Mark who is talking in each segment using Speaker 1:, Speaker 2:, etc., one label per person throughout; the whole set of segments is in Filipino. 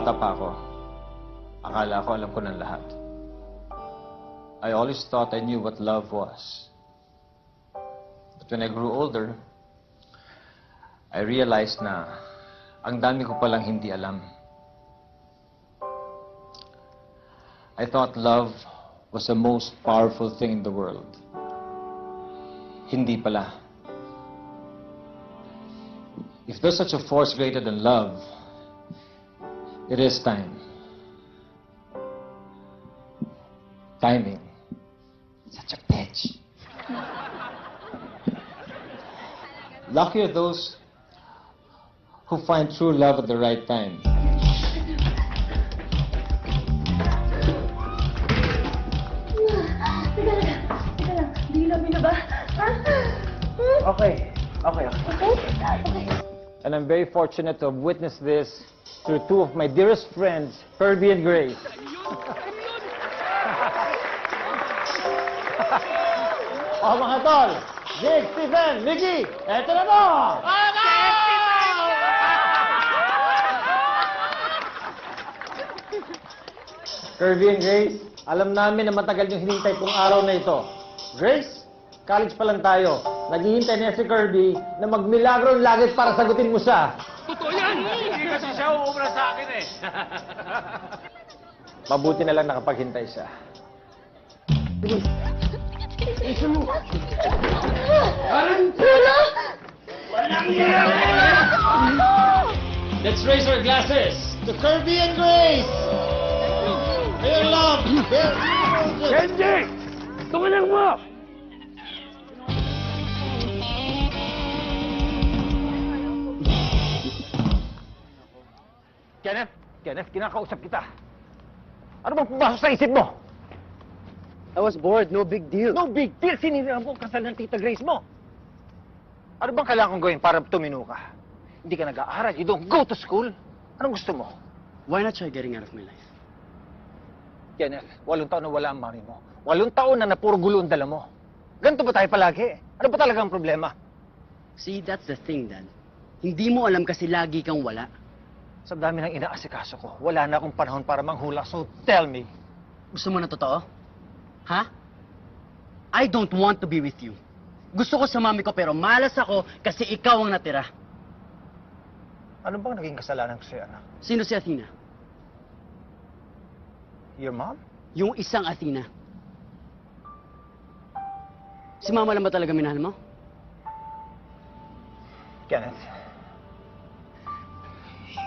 Speaker 1: bata pa ako, akala ko alam ko ng lahat. I always thought I knew what love was. But when I grew older, I realized na ang dami ko palang hindi alam. I thought love was the most powerful thing in the world. Hindi pala. If there's such a force greater than love, it is time. Timing. Such a bitch. Lucky are those who find true love at the right time.
Speaker 2: Teka lang. Dila mo na ba? Ha?
Speaker 1: Okay.
Speaker 2: Okay.
Speaker 1: And I'm very fortunate to have witnessed this through two of my dearest friends, Kirby and Grace. Oh, mga tol! Jake, Stephen, Mickey! Eto na mo! Kirby and Grace, alam namin na matagal yung hinintay kong araw na ito. Grace, college pa lang tayo. Naghihintay niya si Kirby na magmilagro ng langit para sagutin mo siya.
Speaker 3: Totoo yan! Hindi kasi siya uubra sa akin eh.
Speaker 1: Mabuti na lang nakapaghintay siya. Let's raise our glasses to Kirby and Grace! Their love!
Speaker 3: Kenji! Tumalang mo!
Speaker 1: Kenneth, kinakausap kita. Ano bang pumasok sa isip mo?
Speaker 4: I was bored, no big deal.
Speaker 1: No big deal, sinira mo ang kasal ng Tita Grace mo. Ano bang kailangan kong gawin para tumino ka? Hindi ka nag-aaral, you don't go to school. Anong gusto mo?
Speaker 4: Why not try getting out of my life?
Speaker 1: Kenneth, 8 taon na wala ang mami mo. 8 taon na puro gulo ang dala mo. Ganito ba tayo palagi? Ano ba talaga ang problema?
Speaker 4: See, that's the thing, Dad. Hindi mo alam kasi lagi kang wala.
Speaker 1: Sa dami ng inaasikaso ko, wala na akong panahon para manghula. So tell me,
Speaker 4: Gusto mo na totoo? Ha? I don't want to be with you. Gusto ko sa mami ko pero malas ako kasi ikaw ang natira.
Speaker 1: ano bang naging kasalanan ko sa'yo, anak?
Speaker 4: Sino si Athena?
Speaker 1: Your mom?
Speaker 4: Yung isang Athena. Si mama lang ba talaga minahal mo?
Speaker 1: Kenneth,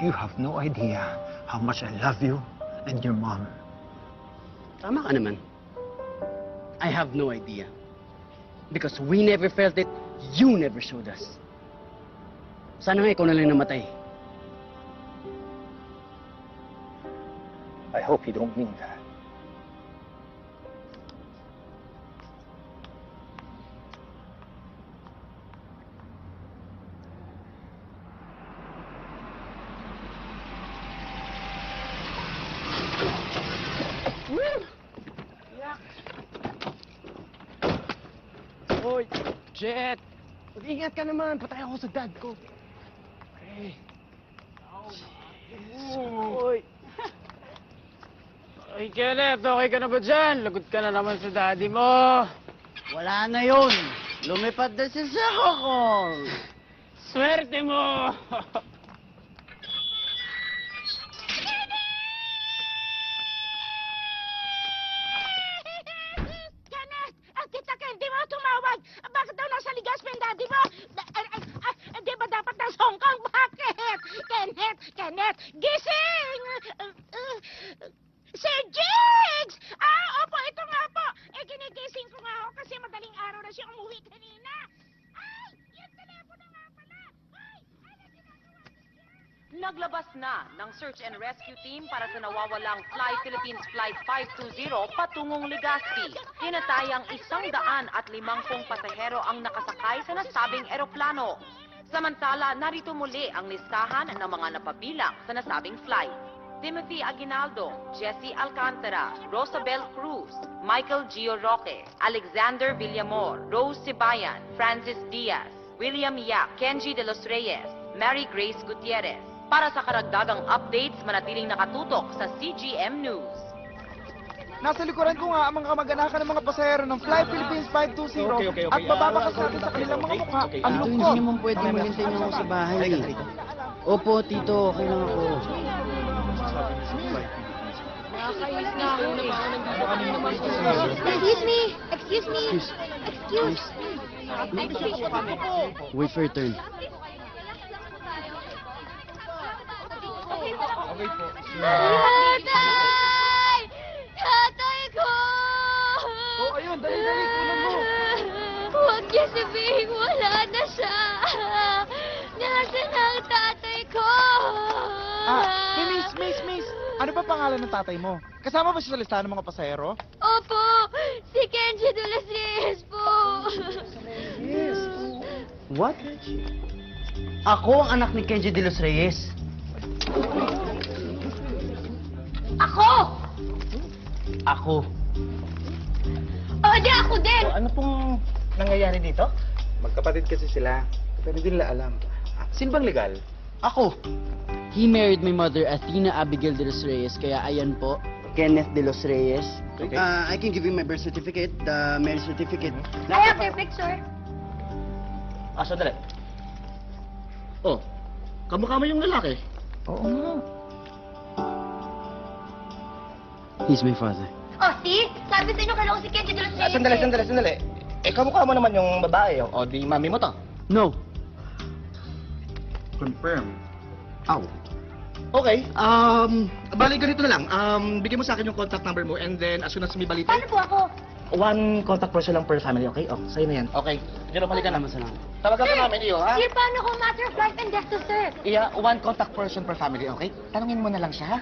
Speaker 1: you have no idea how much I love you and your mom.
Speaker 4: Tama ka naman. I have no idea. Because we never felt it, you never showed us. Sana nga ikaw na lang namatay.
Speaker 1: I hope you don't mean that.
Speaker 4: Hoy, Jet! Mag-ingat ka naman, patay ako sa dad ko. Hey. Hoy!
Speaker 3: Ay, Kenneth, okay ka na ba dyan? Lagot ka na naman sa daddy mo.
Speaker 4: Wala na yun! Lumipad na siya sa Hong
Speaker 3: Swerte mo!
Speaker 2: Kenneth! Ang kita hindi mo tumawag! Bakit daw nasa Ligaspi ang daddy mo? Di ba dapat nasa Hong Kong? Bakit? Kenneth! Gising! Sir Jigs! Opo, ito nga po. Ginigising ko nga ako kasi madaling araw na siya umuwi kanina. Ay! Yung telepono nga pala! Ay! Ano ginagawa niya?
Speaker 5: Naglabas na ng search and rescue team para sa nawawalang Fly Philippines Flight 520 patungong Legazpi. Tinatayang 150 pasahero ang nakasakay sa nasabing eroplano. Samantala, narito muli ang listahan ng mga napabilang sa nasabing flight. Timothy Aguinaldo, Jesse Alcantara, Rosabel Cruz, Michael Gio Roque, Alexander Villamor, Rose Sibayan, Francis Diaz, William Yap, Kenji de los Reyes, Mary Grace Gutierrez, Para sa karagdagang updates, manatiling nakatutok sa CGM News.
Speaker 6: Nasa likuran ko nga ang mga kamag-anakan ng mga pasahero ng Fly Philippines 520 at mababakas natin sa kanilang mga mukha ang
Speaker 4: Tito,
Speaker 6: lukso.
Speaker 4: hindi naman pwede maghintay niyo ako sa bahay. Opo, Tito, okay lang ako.
Speaker 7: Excuse me! Excuse me! Excuse
Speaker 4: Wait for your turn.
Speaker 7: Tatay! Tatay ko!
Speaker 6: Ayun, dali, kunan mo.
Speaker 7: Huwag niyo sabihin wala na siya! Nasaan ang tatay ko?
Speaker 6: Miss, ano ba pangalan ng tatay mo? Kasama ba siya sa listahan ng mga pasahero?
Speaker 7: Opo! Si Kenji de los Reyes po!
Speaker 4: What? Ako ang anak ni Kenji de los Reyes.
Speaker 7: Ako!
Speaker 4: Ako.
Speaker 7: O, di ako din!
Speaker 8: Ano pong nangyayari dito? Magkapatid kasi sila, pero hindi nila alam. Sino bang legal?
Speaker 4: Ako. He married my mother, Athena Abigail de los Reyes, kaya ayan po. Kenneth de los Reyes.
Speaker 8: Okay.
Speaker 4: I can give you my birth certificate, the marriage certificate.
Speaker 7: I have their picture.
Speaker 8: Sandali. Oh, kamukha mo yung lalaki.
Speaker 6: Oo nga.
Speaker 4: He's my father.
Speaker 7: Oh, see? Sabi sa inyo kailangan si Kenji de los Reyes.
Speaker 8: Sandali. Kamukha mo naman yung babae. O, di mami mo to.
Speaker 4: No.
Speaker 8: Confirm. Ow. Okay, bali ganito na lang. Bigyan mo sa akin yung contact number mo and then as soon as may balita,
Speaker 7: Paano po ako?
Speaker 8: one contact person lang per family, okay? Oh, sa'yo na yan. Okay. Diyan balik ka na.
Speaker 4: Salamat.
Speaker 8: Tawagan ka namin iyo, ha?
Speaker 7: Sir, paano ko matter of life and death to sir?
Speaker 8: Iya, one contact person per family, okay? Tanungin mo na lang siya, ha?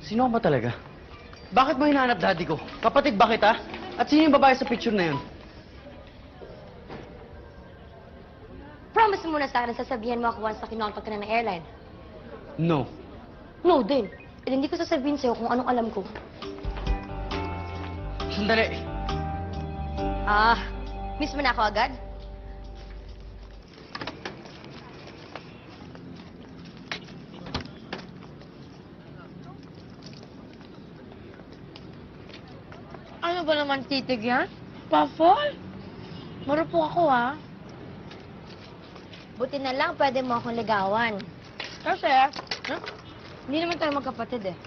Speaker 4: Sino ka ba talaga? Bakit mo hinahanap daddy ko? Kapatid ba kita? At sino yung babae sa picture na yun?
Speaker 7: Promise mo na sa akin na sasabihan mo ako once na kinontak ka na ng airline.
Speaker 4: No.
Speaker 7: No din. Eh, hindi ko sasabihin sa'yo kung anong alam ko.
Speaker 4: Sandali.
Speaker 7: Miss mo na ako agad? Ano ba naman titig yan? Pa-fall? Marupok ako, ha? Buti na lang pwede mo akong ligawan. Kasi, hindi naman tayo magkapatid, eh.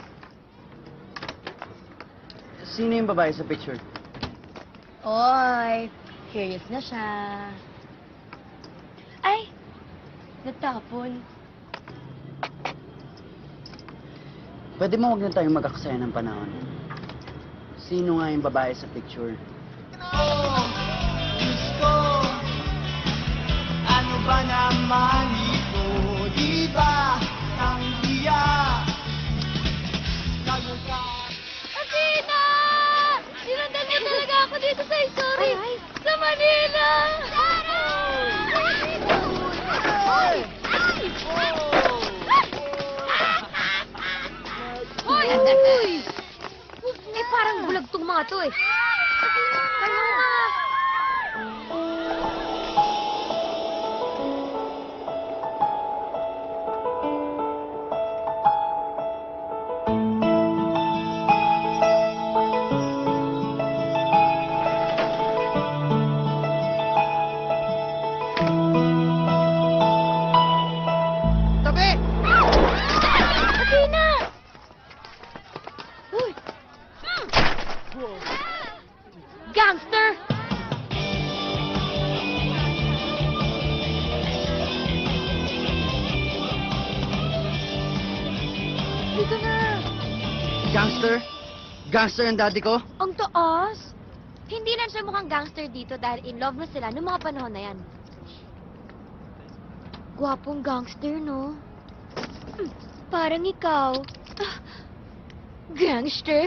Speaker 4: Sino yung babae sa picture?
Speaker 7: Oy, curious na siya. Ay, natapon.
Speaker 4: Pwede mo huwag na tayong mag-aksaya ng panahon. Sino nga yung babae sa picture?
Speaker 6: Ano ba naman ito? Di ba ang iya?
Speaker 7: Athena! Sinundan mo talaga ako dito sa Isuri. Sa Manila! Tara! Hoy! Hoy! Hoy! Eh, parang bulag tong mga to eh. Ano nga?
Speaker 6: Tabi!
Speaker 7: Athena! Uy! Gangster! Dito na!
Speaker 4: Gangster? Gangster ang daddy ko?
Speaker 7: Ang taas! Hindi lang siya mukhang gangster dito dahil in love na sila noong mga panahon na yan. Gwapong gangster, no? Parang ikaw. Gangster?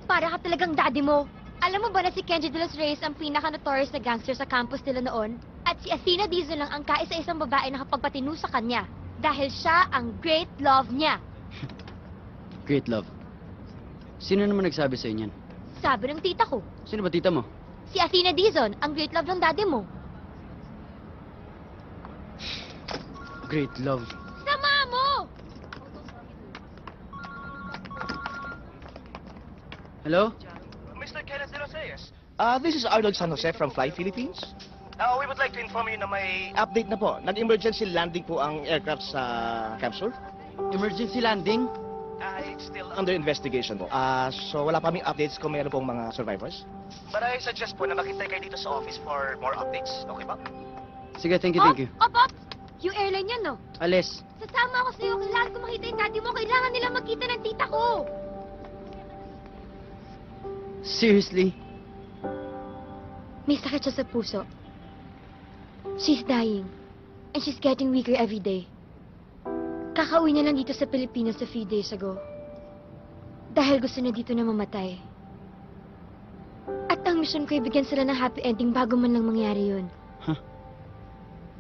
Speaker 7: Para ka talagang daddy mo. Alam mo ba na si Kenji de los Reyes ang pinaka-notorious na gangster sa campus nila noon? At si Athena Dizon lang ang kaisa-isang babae na kapagpatinu sa kanya. Dahil siya ang great love niya.
Speaker 4: Great love. Sino naman nagsabi sa inyo yan?
Speaker 7: Sabi ng tita ko.
Speaker 4: Sino ba tita mo?
Speaker 7: Si Athena Dizon, ang great love ng daddy mo.
Speaker 4: Great love.
Speaker 7: Sama mo!
Speaker 4: Hello?
Speaker 8: Mr. Kenneth De Los Reyes. This is Arnold San Jose from Fly Philippines. We would like to inform you na may update na po. Nag-emergency landing po ang aircraft sa Camp Sur.
Speaker 4: Emergency landing?
Speaker 8: It's still under investigation po. So wala pa kaming updates kung mayroon pong mga survivors. But I suggest po na makintay kayo dito sa office for more updates. Okay ba?
Speaker 4: Sige, thank you, thank you.
Speaker 7: Op, op! Yung airline yan, no?
Speaker 4: Alis.
Speaker 7: Sasama ako sa'yo. Kailangan ko makita yung daddy mo. Kailangan nila makita ng tita ko.
Speaker 4: Seriously?
Speaker 7: May sakit siya sa puso. She's dying. And she's getting weaker every day. Kakauwi niya lang dito sa Pilipinas a few days ago. Dahil gusto niya dito na mamatay. At ang mission ko ay bigyan sila ng happy ending bago man lang mangyari yun.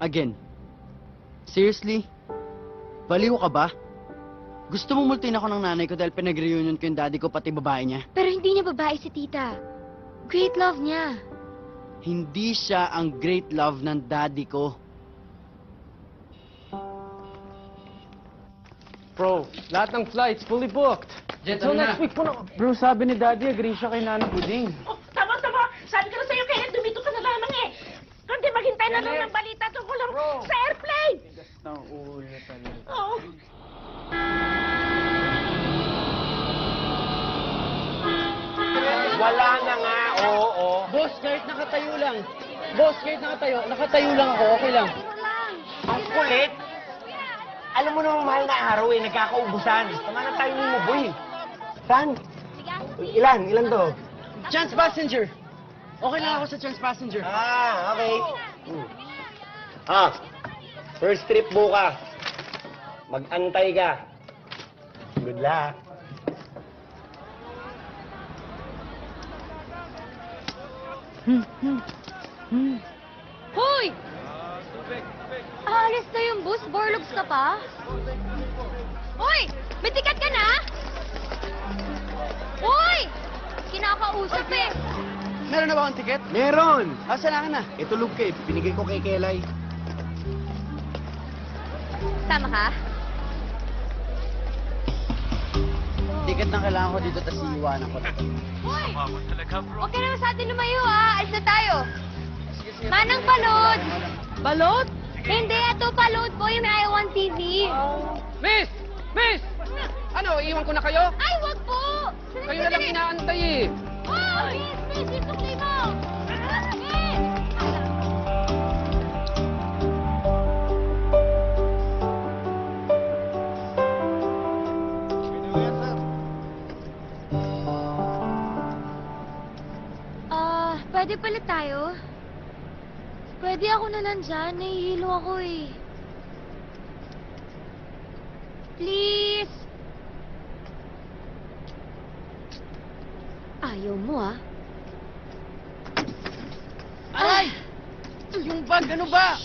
Speaker 4: Again? Seriously? Baliw ka ba? Gusto mong multin ako ng nanay ko dahil pinag-reunion ko yung daddy ko pati babae niya?
Speaker 7: Pero hindi niya babae si tita. Great love niya.
Speaker 4: Hindi siya ang great love ng daddy ko.
Speaker 3: Bro, lahat ng flights fully booked. So next week po na. Bro, sabi ni Daddy, agree siya kay Nana Puding.
Speaker 2: Oh, tama. Sabi ko na sa'yo, Kenneth, dumito ka na lamang eh. Kundi maghintay na lang ng balita tungkol lang sa airplane.
Speaker 3: Ang ulo talaga.
Speaker 2: Oo.
Speaker 3: Wala na nga, oo.
Speaker 4: Boss, kahit nakatayo lang. Boss, kahit nakatayo lang ako, okay lang.
Speaker 9: Ang kulit! Alam mo namang mahal na araw eh, nagkakaubusan. Tama na tayo ni Muboy. Saan? Ilan to?
Speaker 4: Chance passenger. Okay lang ako sa chance passenger.
Speaker 9: Okay. First trip bukas. Mag-antay ka. Good luck.
Speaker 7: Hoy! Aalis na yung bus? Borlogs ka pa? Hoy! May tikat ka na? Hoy! Kinakausap eh.
Speaker 4: Meron na ba akong ticket?
Speaker 9: Meron!
Speaker 4: Asa na ka na?
Speaker 9: Itulog ka eh. Binigay ko kay Kelay.
Speaker 7: Tama ka?
Speaker 4: Ticket na kailangan ko dito, tas iiwanan ko na.
Speaker 7: Hoy! Huwag ka naman sa atin lumayo ah. Alis na tayo. Manang palod!
Speaker 3: Balot?
Speaker 7: Hindi, ito palod po yung may I1 TV.
Speaker 3: Miss! Miss! Ano, iwan ko na kayo?
Speaker 7: Ay, wag po!
Speaker 3: Kayo na lang inaantay eh.
Speaker 7: Oh, miss, yung sukli mo! Miss! Pwede pala tayo? Pwede ako na nandyan. Nahihilo ako eh. Please! Ayaw mo ah.
Speaker 4: Aray! Yung bag, ano ba?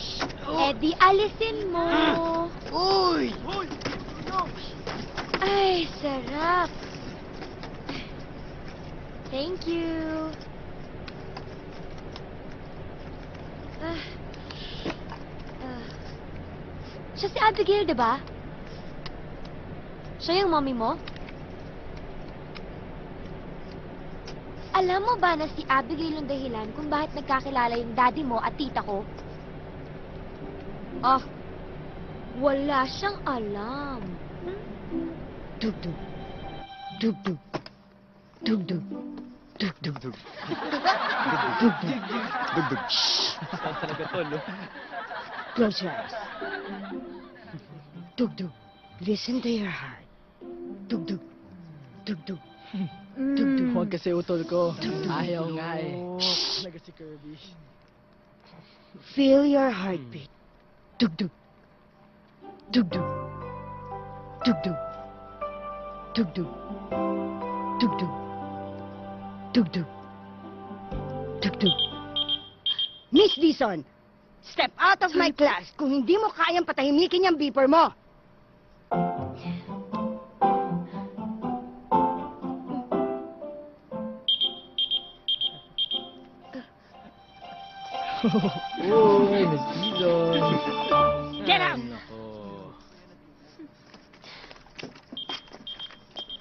Speaker 7: Eh di alisin mo.
Speaker 4: Uy!
Speaker 7: Ay, sarap. Thank you. Siya si Abigail, di ba? Siya yung mommy mo? Alam mo ba na si Abigail yung dahilan kung bakit nagkakilala yung daddy mo at tita ko? Ah, wala siyang alam. Dug-dug. Dug-dug. Dug-dug. Dug-dug. Dug-dug. Dug-dug.
Speaker 4: Talaga to, no?
Speaker 10: Close your eyes. Dug-dug. Listen to your heart. Dug-dug. Dug-dug. Dug-dug.
Speaker 3: Huwag kasi utol ko.
Speaker 10: Dug-dug.
Speaker 3: Ayaw nga eh. Talaga si Kirby.
Speaker 10: Feel your heartbeat. Dug-dug. Dug-dug. Dug-dug. Dug-dug. Dug-dug. Dug-dug. Dug-dug. Miss Dizon, step out of my class kung hindi mo kayang patahimikin yung beeper mo.
Speaker 3: Uy, na-season.
Speaker 2: Get out!
Speaker 3: Nako.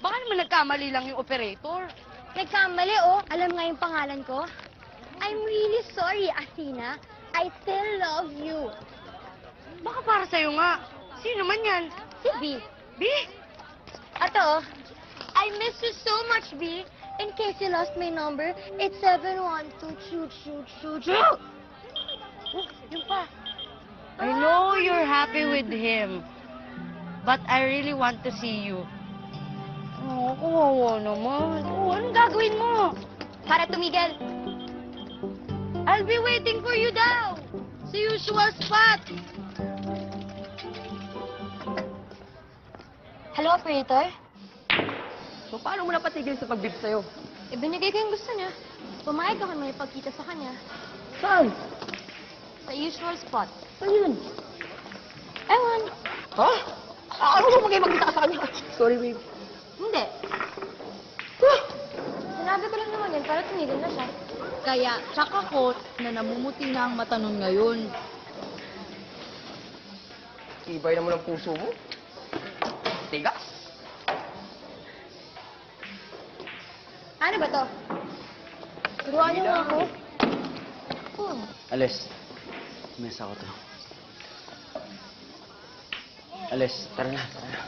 Speaker 10: Baka naman nagkamali lang yung operator.
Speaker 7: Nagkamali, oh. Alam nga yung pangalan ko? I'm really sorry, Athena. I still love you.
Speaker 10: Baka para sa'yo nga. Sino naman yan?
Speaker 7: Si B.
Speaker 10: B?
Speaker 7: Ato, I miss you so much, B. In case you lost my number, it's 712 shoot, shoot, shoot, shoot.
Speaker 10: Oh, yun pa. I know you're happy with him. But I really want to see you. Oh, kawawa naman. Oh, anong gagawin mo?
Speaker 7: Para tumigil.
Speaker 10: I'll be waiting for you daw. Sa usual spot.
Speaker 7: Hello, operator?
Speaker 4: So, paano mo napatigil sa pag-beep sa'yo?
Speaker 7: Ibinigay ko yung gusto niya. Pumayag ako may pagkita sa kanya.
Speaker 4: Saan?
Speaker 7: Sa usual spot.
Speaker 4: Saan yun?
Speaker 7: Ewan.
Speaker 4: Ha? Ano mo magkita ka sa kanya? Sorry, babe.
Speaker 7: Hindi. Sinabi ko lang naman yun para tumigil na siya.
Speaker 10: Kaya, tsaka ko na namumuti na ang mata nun ngayon.
Speaker 4: Ibay naman ang puso mo. Tigas.
Speaker 7: Ano ba to? Turuan niyo nga ako.
Speaker 4: Alis. Mesa ko to. Alis, tara na, tara na.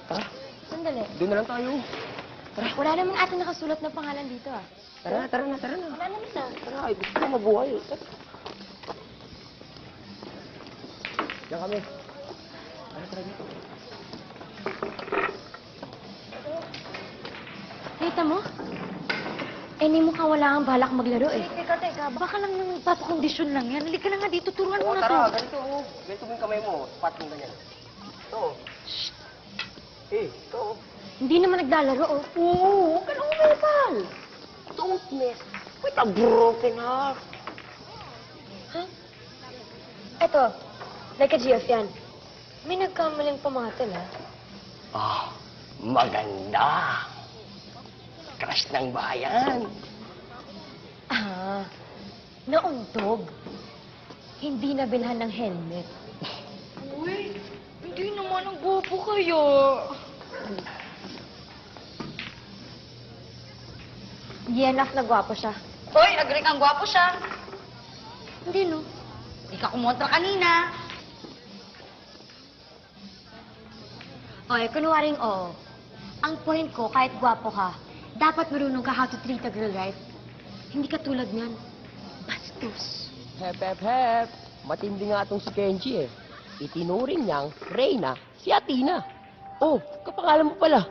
Speaker 4: Tara,
Speaker 7: Sandali.
Speaker 4: doon na lang tayo.
Speaker 7: Wala naman ata nakasulat na pangalan dito ah.
Speaker 4: Tara na, tara na, tara na.
Speaker 7: Wala naman ah.
Speaker 4: Tara, ay, gusto ko mabuhay. Tara. Diyan kami. Tara, tara dito.
Speaker 7: Kita mo? Eh, ni mukhang wala kang balak maglaro eh. Teka. Baka lang naman papakondisyon lang yan. Halika na nga dito, turuan mo
Speaker 4: Oo,
Speaker 7: na to.
Speaker 4: tara, ganito. Ganito mo yung kamay mo. Spat mo ganyan. Ito. Ito.
Speaker 7: Hindi naman naglalaro oh.
Speaker 4: Oo, huwag ka na umepal. Don't mess with a broken heart.
Speaker 7: Eto, like a GF yan. May nagkamaling pumatol ah.
Speaker 8: Ah, maganda. Crush ng bayan.
Speaker 7: Ah, nauntog. Hindi nabilhan ng helmet.
Speaker 10: Uy, hindi naman ang gupo kayo.
Speaker 7: Enough na gwapo siya.
Speaker 10: Hoy, agree kang gwapo siya.
Speaker 7: Hindi no.
Speaker 10: Hindi ka kumontra kanina.
Speaker 7: Okay, kunwaring oo. Ang point ko, kahit gwapo ka, dapat marunong ka how to treat a girl, right? Hindi ka tulad niyan. Bastos.
Speaker 11: Hep, hep, hep. Matindi nga itong si Kenji eh. Itinuring niyang Reyna si Athena. Oh, kapangalan mo pala.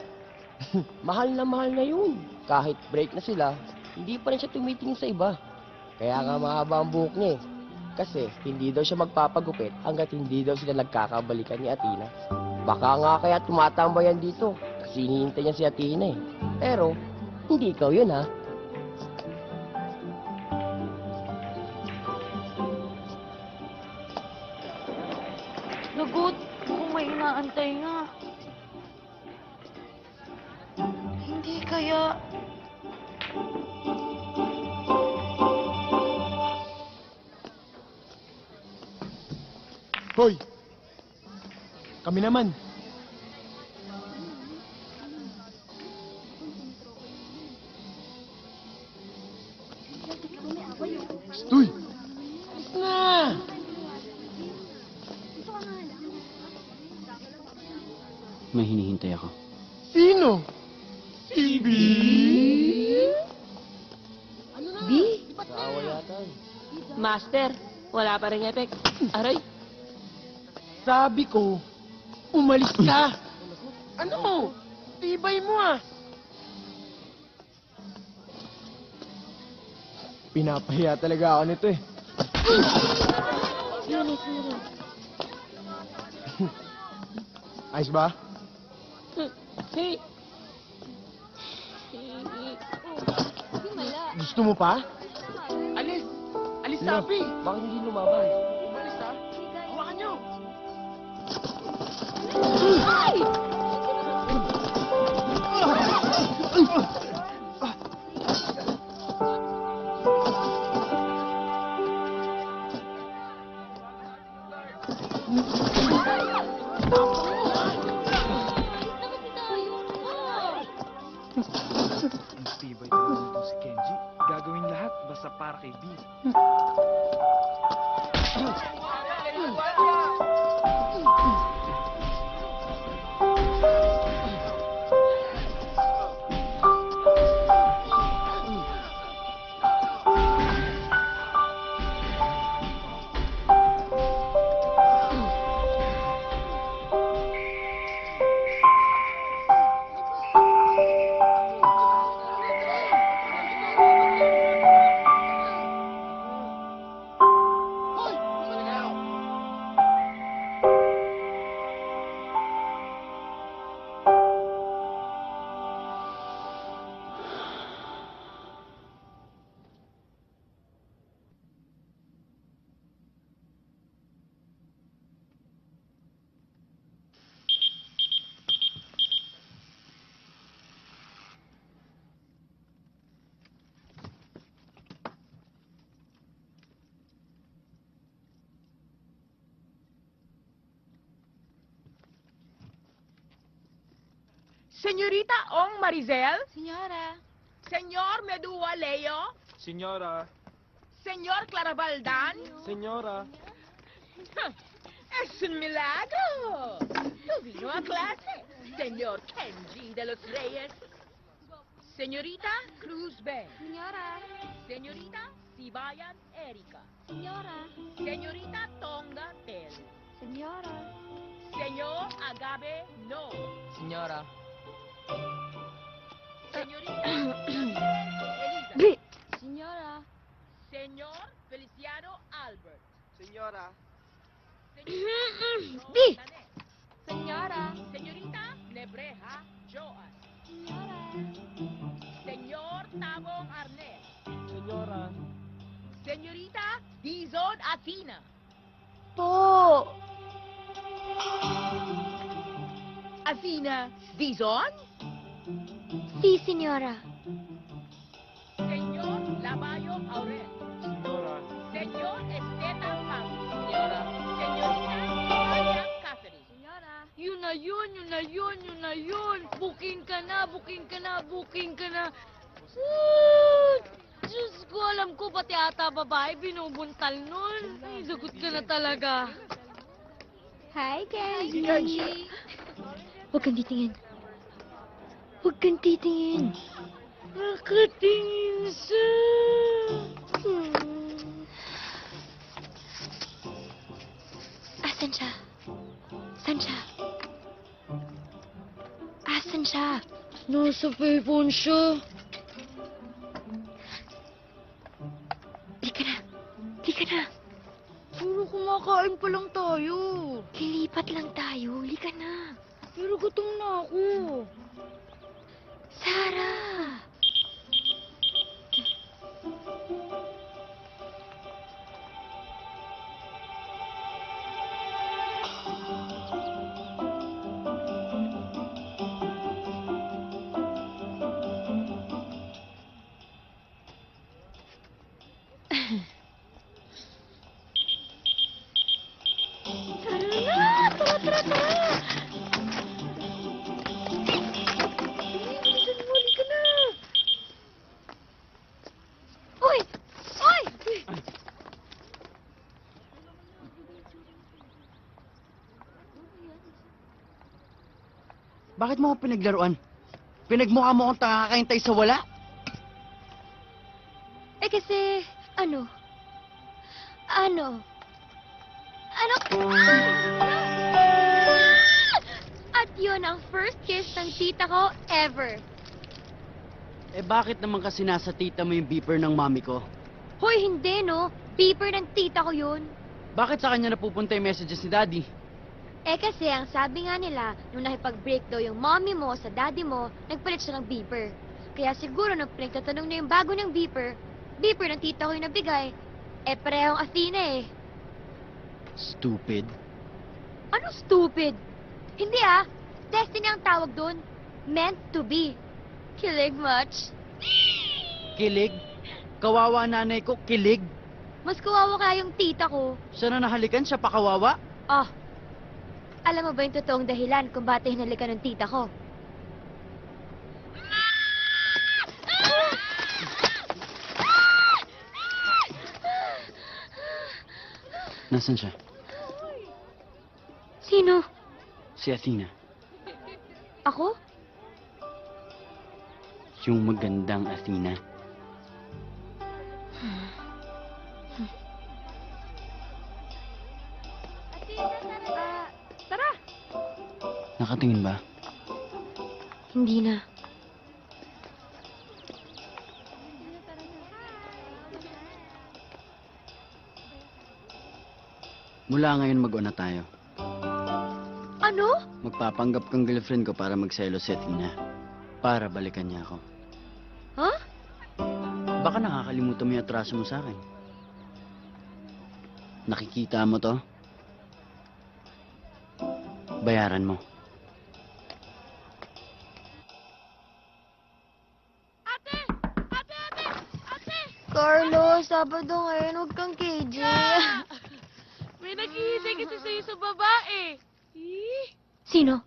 Speaker 11: Mahal na yun. Kahit break na sila, hindi pa rin siya tumitingin sa iba. Kaya nga mahaba ang buhok niya eh. Kasi hindi daw siya magpapagupit hanggat hindi daw sila nagkakabalikan ni Athena. Baka nga kaya tumatambayan dito kasi hinihintay niya si Athena eh. Pero, hindi ikaw yun ha.
Speaker 10: Lagot, kung may inaantay nga. Hindi kaya...
Speaker 6: Hoy! Kami naman. Stoy! Alis na!
Speaker 3: May hinihintay ako.
Speaker 6: Sino? Si B?
Speaker 11: B? Sawa yata eh. Master, wala pa rin effect. Aray.
Speaker 6: Sabi ko, umalis ka! Ano? Tibay mo ah! Pinapahiya talaga ako nito eh.
Speaker 7: Sino?
Speaker 6: Ayos ba?
Speaker 11: Hey.
Speaker 6: Gusto mo pa? Alis! Alis sabi!
Speaker 11: Bakit hindi lumaban?
Speaker 6: Umalis ha? Hawakan nyo!
Speaker 7: Ay!
Speaker 6: Tibay talaga nito si Kenji. Gagawin lahat basta para kay B.
Speaker 2: Senyorita Ong Marizel?
Speaker 7: Senyora.
Speaker 2: Senyor Medua Leo?
Speaker 6: Senyora.
Speaker 2: Senyor Clarabaldan?
Speaker 6: Senyora.
Speaker 2: Es un milagro! Tuvino a clase, Senyor Kenji de los Reyes. Señorita Cruz B.
Speaker 7: Senyora.
Speaker 2: Señorita Sibayan Erika.
Speaker 7: Senyora.
Speaker 2: Señorita Tonga Tel.
Speaker 7: Senyora.
Speaker 2: Señor Agabe No.
Speaker 11: Senyora.
Speaker 2: Señorita Elizabeth.
Speaker 7: B. Senyora.
Speaker 2: Señor Feliciano Albert.
Speaker 6: Senyora.
Speaker 7: B. Senyora.
Speaker 2: Señorita Nebreja Joan.
Speaker 7: Senyora.
Speaker 2: Señor Tabong Arnel.
Speaker 6: Senyora.
Speaker 2: Señorita Dizon Athena.
Speaker 7: Po.
Speaker 2: Athena Dizon.
Speaker 7: Si, senyora.
Speaker 2: Señor Labayo Aurel.
Speaker 6: Senyora.
Speaker 2: Señor Esteta Pam. Señora. Señorita Maria Catherine.
Speaker 7: Senyora.
Speaker 10: Yun na yun, yun na yun, yun na yun. Booking ka na, booking ka na, booking ka na. Diyos ko, alam ko pati ata babae binubuntal nun. Ay, lagot ka na talaga.
Speaker 7: Hi, Kenji. Huwag kang titingin. Huwag kang titingin.
Speaker 10: Nakatingin siya.
Speaker 7: Asan siya? San siya? Asan siya?
Speaker 10: Nasa payphone siya.
Speaker 7: Lika na. Lika na.
Speaker 10: Puro kumakain pa lang tayo.
Speaker 7: Lilipat lang tayo. Lika na.
Speaker 10: Pero gutom na ako.
Speaker 7: Sarah! Tara na! Bilisan mo, halika na! Uy! Uy!
Speaker 4: Bakit mo ako pinaglaruan? Pinagmukha mo akong takakahintay sa wala?
Speaker 7: Eh kasi, ano? At yun ang first kiss ng tita ko ever.
Speaker 4: Eh bakit naman kasi nasa tita mo yung beeper ng mami ko?
Speaker 7: Hoy, hindi no. Beeper ng tita ko yun.
Speaker 4: Bakit sa kanya napupunta yung messages ni Daddy?
Speaker 7: Eh kasi ang sabi nga nila, nung nakipag-break daw yung mommy mo sa daddy mo, nagpalit siya ng beeper. Kaya siguro nung pinagtatanong na yung bago niyang beeper, beeper ng tita ko yung nabigay. Eh parehong Athena eh.
Speaker 4: Stupid.
Speaker 7: Kilig much.
Speaker 4: Kilig? Kawawa nanay ko, kilig?
Speaker 7: Mas kawawa kaya yung tita ko.
Speaker 4: Siya na nahalikan, siya pa kawawa?
Speaker 7: Ah, alam mo ba yung totoong dahilan kung ba't hinalikan ng tita ko?
Speaker 4: Nasaan siya?
Speaker 7: Sino?
Speaker 4: Si Athena.
Speaker 7: Ako?
Speaker 4: Yung magandang Athena.
Speaker 7: Tara!
Speaker 4: Nakatingin ba?
Speaker 7: Hindi na.
Speaker 4: Mula ngayon mag-on na tayo.
Speaker 7: Ano?
Speaker 4: Magpapanggap kang girlfriend ko para magselo si Athena. Para balikan niya ako.
Speaker 7: Huh?
Speaker 4: Baka nakakalimutan mo yung atraso mo sa akin. Nakikita mo to? Bayaran mo.
Speaker 7: Carlo, Sabado ngayon, huwag kang KJ.
Speaker 2: May naghihintay kasi sa'yo sa babae.
Speaker 7: Sino?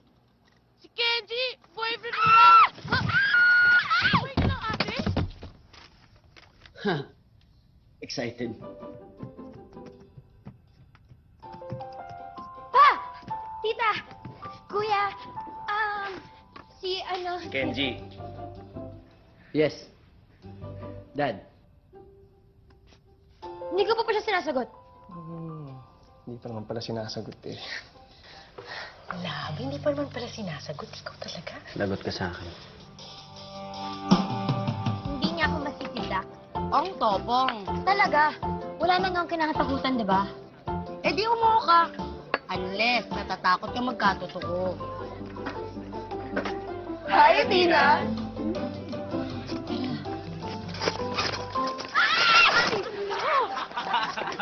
Speaker 2: Si Kenji! Boyfriend mo na! Wait lang, ate.
Speaker 4: Excited.
Speaker 7: Pa! Tita! Kuya!
Speaker 8: Kenji.
Speaker 4: Yes. Dad.
Speaker 7: Hindi ko pa siya sinasagot.
Speaker 6: Hindi pa naman pala sinasagot eh.
Speaker 10: Love, hindi pa naman pala sinasagot. Ikaw talaga.
Speaker 4: Lagot ka sa akin.
Speaker 7: Hindi niya ako masisidak.
Speaker 10: Ang topong.
Speaker 7: Talaga. Wala na nga ang kinakatakutan, di ba?
Speaker 10: Eh di umuha ka. Unless natatakot ka magkatotoo.
Speaker 7: Hi, Tina!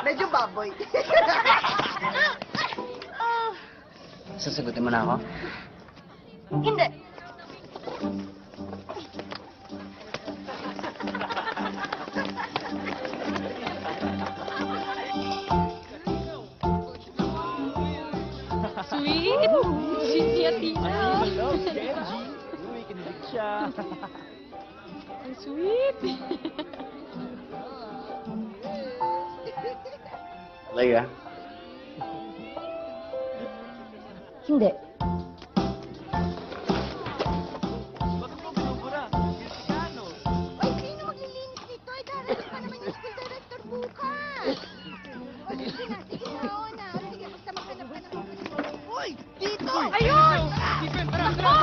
Speaker 10: Medyo baboy.
Speaker 4: Sasagutin mo na ako?
Speaker 7: Hindi.
Speaker 2: Sweet! Sweet si Athena.
Speaker 3: Uy, kinilig siya.
Speaker 2: Ang sweet.
Speaker 4: Talaga?
Speaker 7: Hindi. Ay, sino maglilinis nito? Ay, darating pa naman yung school director bukas. O, sige na, sige na. Oo na. O, sige, basta maghanap ka naman.
Speaker 6: Uy! Dito!
Speaker 2: Ayun!
Speaker 6: Stephen,
Speaker 2: Takbo!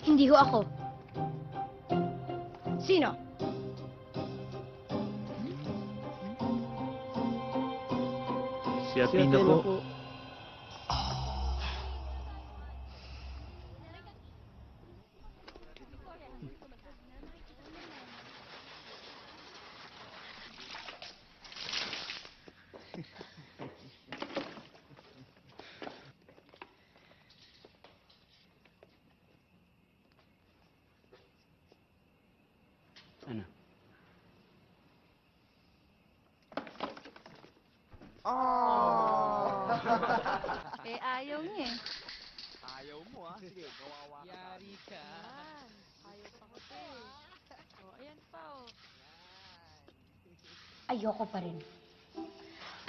Speaker 7: Hindi ho ako.
Speaker 10: Sino?
Speaker 3: Si Athena po.
Speaker 4: Ano?
Speaker 10: Eh, ayaw niya eh.
Speaker 6: Ayaw mo ah. Sige, kawawa ka. Yari ka.
Speaker 2: Ayaw pa ko eh. Oh, ayan pa oh.
Speaker 7: Ayoko pa rin.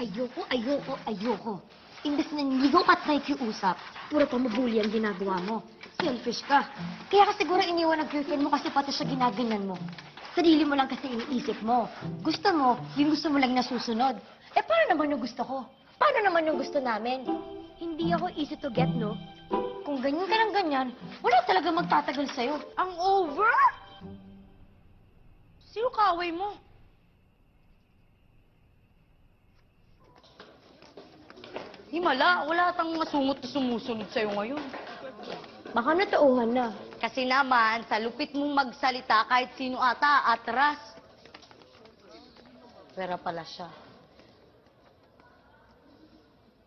Speaker 7: Ayoko. Imbes na niligaw at nakikiusap, puro pa mabuli ang ginagawa mo. Selfish ka. Kaya ka siguro iniwan ang girlfriend mo kasi pati siya ginaganyan mo. Sarili mo lang kasi iniisip mo. Gusto mo, yung gusto mo lang nasusunod. Eh, paano naman yung gusto ko? Paano naman yung gusto namin? Hindi ako easy to get, no? Kung ganyan ka ng ganyan, wala talaga magtatagal sa'yo.
Speaker 10: Ang over? Sino kaaway mo? Himala, wala tang masungot na sumusunod sa'yo ngayon.
Speaker 7: Baka natauhan na.
Speaker 10: Kasi naman, sa lupit mong magsalita kahit sino ata, atras. pera pala siya.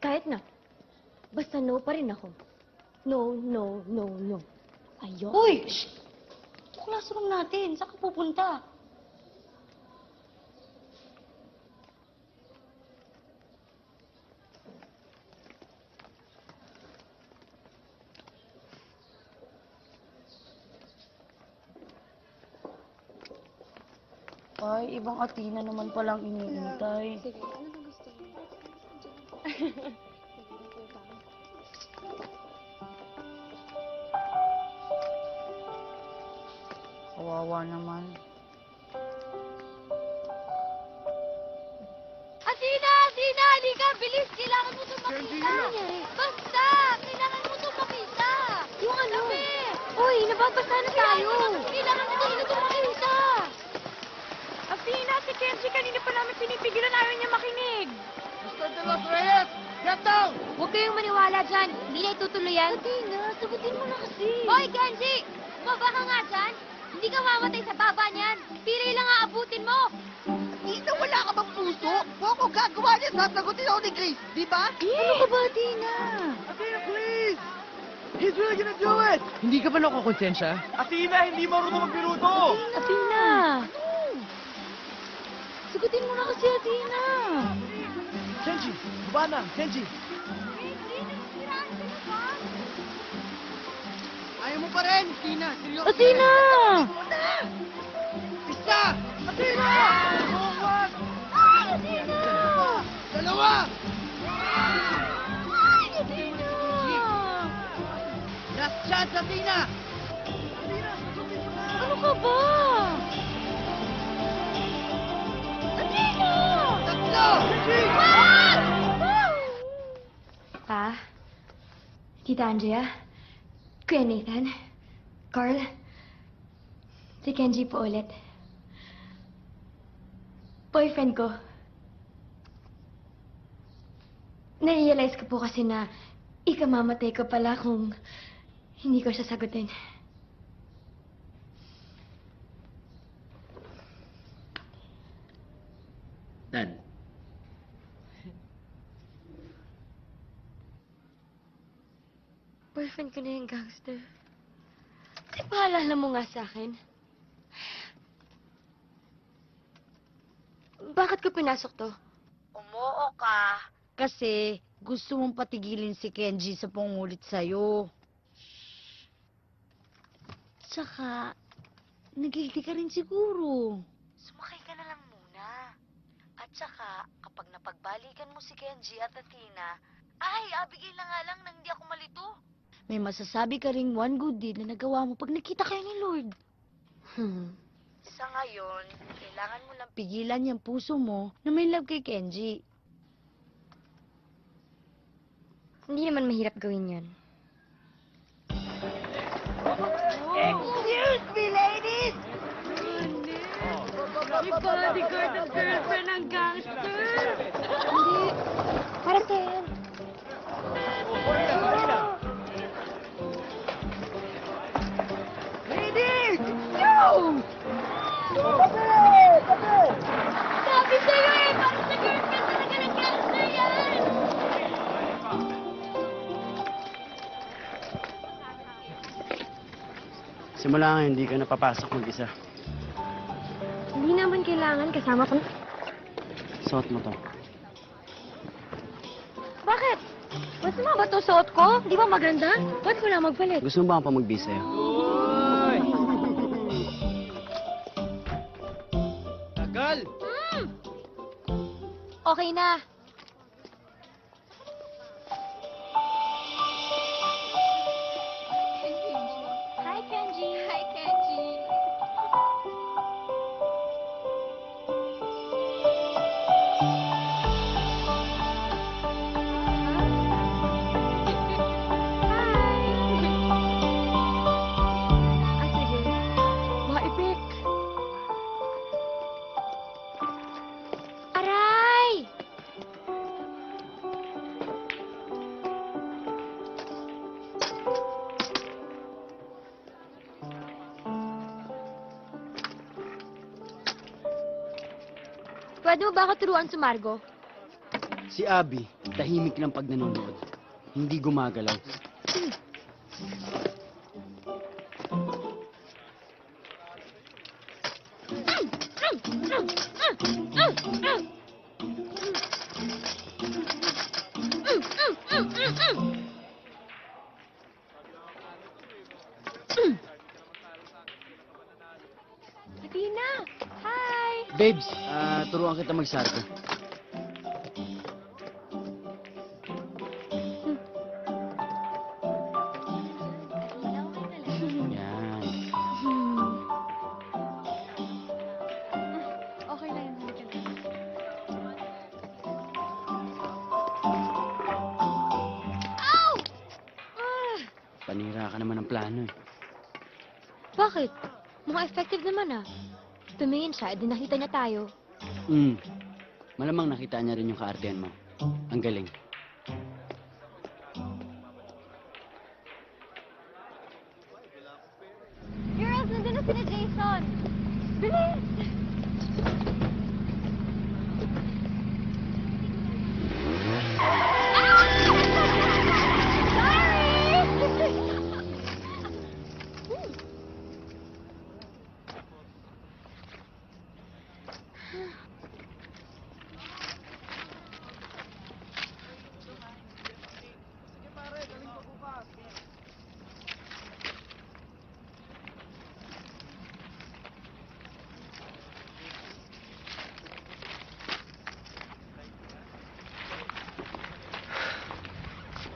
Speaker 7: Kahit na. Basta no pa rin ako. No, no, no, no. Ayoko.
Speaker 10: Uy! Shh! Ito classroom natin. Saan ka pupunta? Ay, ibang Athena naman palang iniintay.
Speaker 7: Sige, ano ba gusto mo?
Speaker 10: Kawawa naman.
Speaker 7: Athena! Athena! Halika! Bilis! Kailangan mo itong makita! Basta! Kailangan mo itong makita! Yung ano? Uy, nababasa na tayo! Kailangan mo itong makita!
Speaker 2: Athena, si Kenji kanina pa namin pinipigilan, ayaw niya makinig.
Speaker 6: Mr. De Los Reyes, get down!
Speaker 7: Huwag kayong maniwala dyan. Hindi na itutuloy yan. Athena, sagutin mo na kasi. Hoy, Kenji! Bumaba ka nga dyan. Hindi ka mamatay sa baba niyan. Piri lang aabutin mo.
Speaker 6: Ina, wala ka bang puso? Kung ako gagawa niya, sasagutin ako ni Grace, di ba?
Speaker 10: Ano ka ba, Athena?
Speaker 6: Athena, please! He's really gonna do it!
Speaker 3: Hindi ka ba nakukonsensya?
Speaker 6: Athena, hindi marunong magbiruto!
Speaker 10: Athena! Sagutin mo na kasi, Athena.
Speaker 6: Kenji, baba na, Kenji! Ayaw mo pa rin, Athena! Seryoso!
Speaker 10: Athena!
Speaker 6: Isa! Athena! Buwan!
Speaker 10: Athena!
Speaker 6: Dalawa!
Speaker 10: Athena!
Speaker 6: Last chance, Athena!
Speaker 10: Ano ka ba? Athena!
Speaker 6: Tatlo!
Speaker 7: Pa? Tita Andrea? Kuya Nathan? Carl? Si Kenji po ulit. Boyfriend ko. Na-realize ko po kasi na ikamamatay ko pala kung hindi ko siya sagutin.
Speaker 4: Dad,
Speaker 7: Boyfriend ko na yung gangster. Di paalala mo nga sa akin? Bakit ko pinasok to?
Speaker 10: Umuo ka. Kasi gusto mong patigilin si Kenji sa pangulit sa'yo. Tsaka, nagigilty ka rin siguro. Sumakay ka na lang muna. At tsaka, kapag napagbalikan mo si Kenji at Athena, ay, abigay na nga lang nang hindi ako malito. May masasabi ka ring one good deed na nagawa mo pag nakita kayo ni Lord. Sa ngayon, kailangan mo lang pigilan yung puso mo na may love kay Kenji.
Speaker 7: Hindi naman mahirap gawin yan.
Speaker 10: Excuse me, ladies! Yung bodyguard ng girlfriend ng gangster!
Speaker 7: Hindi. Para sa'yo.
Speaker 6: Ladies!
Speaker 10: No!
Speaker 7: Sabi sa'yo eh! Para sa girlfriend talaga ng gangster yan!
Speaker 4: simula nga hindi ka napapasok mag-isa.
Speaker 7: Hindi naman kailangan kasama ko.
Speaker 4: Suot mo to.
Speaker 7: Bakit? Masama ba ito suot ko? Di ba maganda? Ba't ko na magpalit?
Speaker 4: Gusto mo ba akong pamagbi sa'yo?
Speaker 6: Tagal!
Speaker 7: Okay na. Hi, Kenji. Hi, Kenji. Ah, sige. Maipik. Aray! pwede mo ba ako turuan sumargo?
Speaker 4: Si Abby, tahimik lang pag nanonood. Hindi gumagalaw.
Speaker 7: Athena! Hi!
Speaker 4: Babes, turuan kita magsargo. Yan.
Speaker 7: Okay lang yun. Ow!
Speaker 4: Panira ka naman ng plano eh.
Speaker 7: Bakit? Mukhang effective naman ah. Tumingin siya, edi nakita niya tayo.
Speaker 4: Malamang nakita niya rin yung kaartehan mo. Ang galing.
Speaker 7: Girls, nandun na sila Jason! Bilis!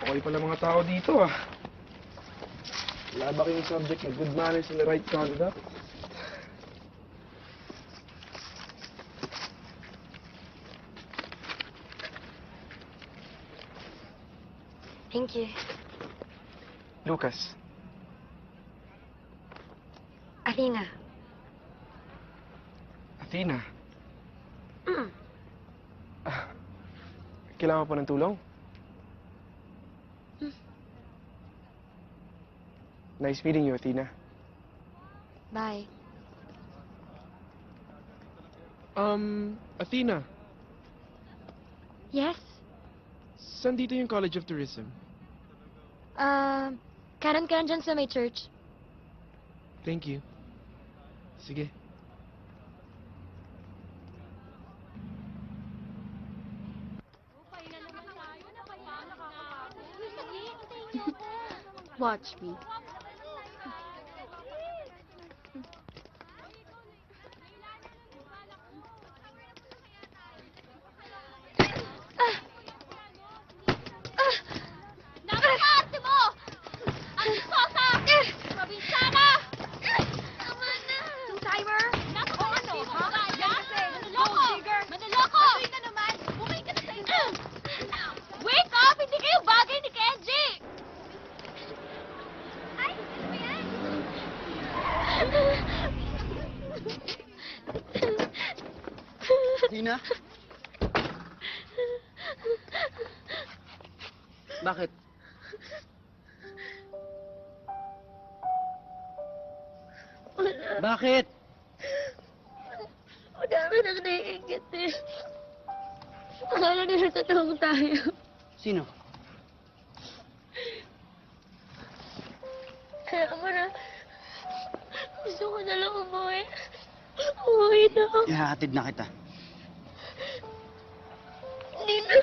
Speaker 6: Okay pala mga tao dito ah. Wala ba kayong subject na good manners and the right conduct?
Speaker 7: Thank you.
Speaker 6: Lucas,
Speaker 7: Athena.
Speaker 6: Athena,
Speaker 7: Mm.
Speaker 6: kailangan pa ng tulong? Nice meeting you, Athena.
Speaker 7: Bye.
Speaker 6: Athena,
Speaker 7: Yes?
Speaker 6: saan dito yung College of Tourism?
Speaker 7: Kanan ka dyan sa may church.
Speaker 6: Thank you. Sige.
Speaker 7: Watch me.
Speaker 2: Napakarte mo! Ang sosa! Probinsana! Tama na!
Speaker 7: Two-timer?
Speaker 2: Naku, ano, ha? Manloloko! Manloloko! Atoy na naman! Bumay ka na sa ito! Wake up! Hindi kayo bagay ni Kenji! Ay, ano ba yan?
Speaker 4: Tina? Bakit? Bakit?
Speaker 10: Madami nang naiingit eh. Akala nila totoong tayo.
Speaker 4: Sino?
Speaker 10: Kaya mo na, gusto ko na lang umuwi. Umuwi na ako.
Speaker 4: Ihahatid na kita.
Speaker 10: Hindi na.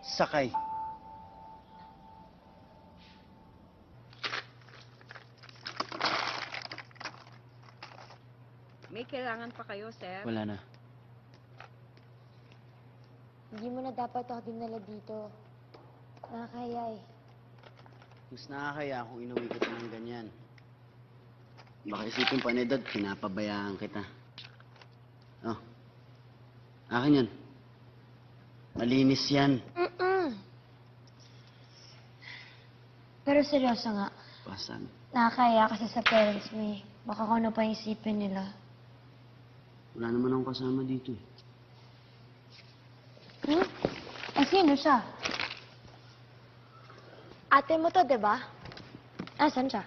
Speaker 4: Sakay.
Speaker 5: May kailangan pa kayo, sir?
Speaker 4: Wala na.
Speaker 7: Hindi mo na dapat ako dinala dito. Nakakaya eh.
Speaker 4: Mas nakakaya kung inuwi kita ng ganyan. Baka isipin pa ni Dad, pinapabayaan kita. Oh. Akin yan. Malinis yan.
Speaker 7: Pero seryoso nga,
Speaker 4: Pasan.
Speaker 7: nakakaya kasi sa parents mo eh. Baka kung ano pa yung isipin nila.
Speaker 4: Wala naman akong kasama dito eh.
Speaker 7: Eh, sino siya? Ate mo to, di ba? Asan siya?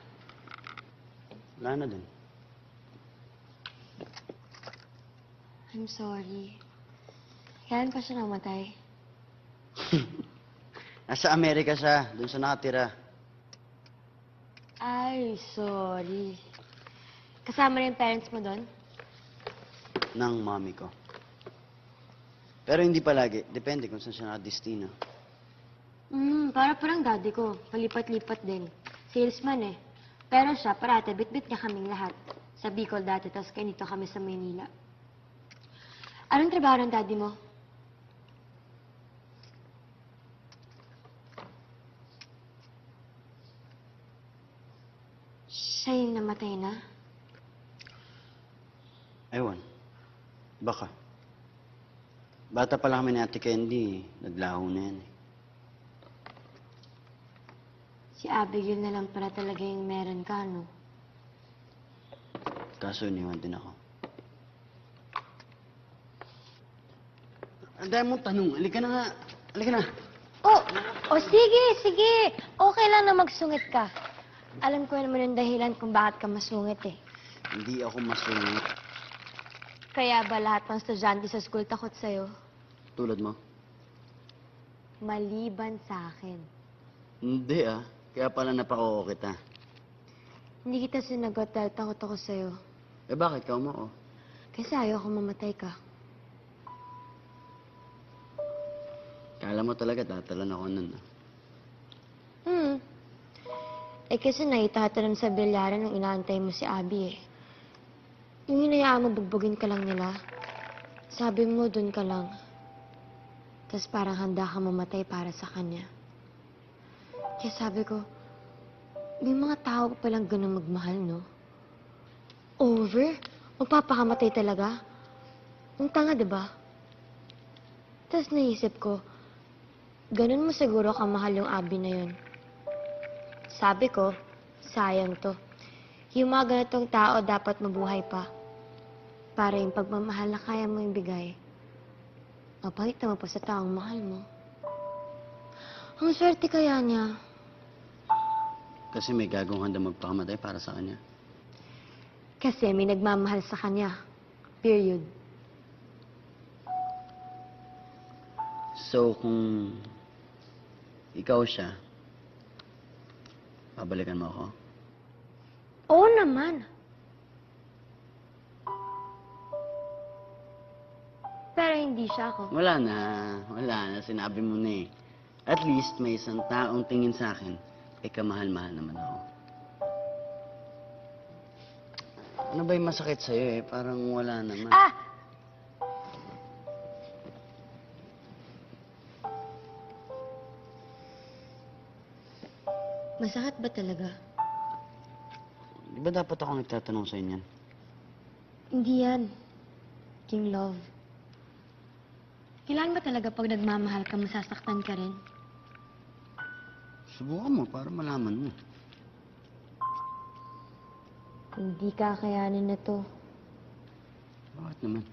Speaker 4: Wala na din.
Speaker 7: I'm sorry. Kailan pa siya namatay?
Speaker 4: Nasa Amerika siya, doon siya nakatira.
Speaker 7: Ay, sorry. Kasama rin yung parents mo doon?
Speaker 4: Ng mami ko. Pero hindi palagi. Depende kung saan siya nakadestino.
Speaker 7: Para parang daddy ko. Palipat-lipat din. Salesman eh. Pero siya, parate, bit-bit niya kaming lahat. Sa Bicol dati, tapos kanito kami sa Maynila. Anong trabaho ng daddy mo? Siya yung namatay na?
Speaker 4: Ewan. Baka. Bata pa lang kami ni Ate Candy, naglaho na yan eh.
Speaker 7: Si Abigail na lang pala talaga yung meron ka, no?
Speaker 4: Kaso iniwan din ako. Ang dami mong tanong. Halika na nga. Halika na.
Speaker 7: Oh, sige, sige. Okay lang na magsungit ka. Alam ko naman yung dahilan kung bakit ka masungit eh.
Speaker 4: Hindi ako masungit.
Speaker 7: Kaya ba lahat ng estudyante sa school takot sa'yo?
Speaker 4: Tulad mo?
Speaker 7: Maliban sa akin.
Speaker 4: Hindi ah. Kaya pala napako kita.
Speaker 7: Hindi kita sinagot dahil takot ako sa'yo.
Speaker 4: Eh bakit ka mo?
Speaker 7: Kasi ayaw ko mamatay ka.
Speaker 4: Kala mo talaga tatalan ako nun ah.
Speaker 7: Eh kasi naitatalan sa bilyaran nung inaantay mo si Abby eh. Yung hinayaan mo bugbugin ka lang nila. Sabi mo dun ka lang. Tapos parang handa ka mamatay para sa kanya. Kaya sabi ko, may mga tao pa palang ganun magmahal, no? Over? Magpapakamatay talaga? Ang tanga, diba? Tapos naisip ko, ganun mo siguro kamahal yung Abby na yun. Sabi ko, sayang to. Yung mga ganitong tao dapat mabuhay pa. Para yung pagmamahal na kaya mo yung bigay, mapakita mo pa sa taong mahal mo. Ang swerte kaya niya.
Speaker 4: Kasi may gagawang handa magpakamatay para sa kanya.
Speaker 7: Kasi may nagmamahal sa kanya. Period.
Speaker 4: So, kung ikaw siya, babalikan mo ako?
Speaker 7: Oo naman. Pero hindi siya ako.
Speaker 4: Wala na. Sinabi mo na eh. At least may isang taong tingin sa akin, eh kamahal-mahal naman ako. Ano ba yung masakit sa'yo eh? Parang wala naman.
Speaker 7: Masakit ba talaga?
Speaker 4: Di ba dapat ako nagtatanong sa inyan?
Speaker 7: Hindi yan. King Love. Kailan ba talaga pag nagmamahal ka, masasaktan ka rin?
Speaker 4: Subukan mo para malaman mo.
Speaker 7: Hindi kakayanin na to.
Speaker 4: Bakit naman?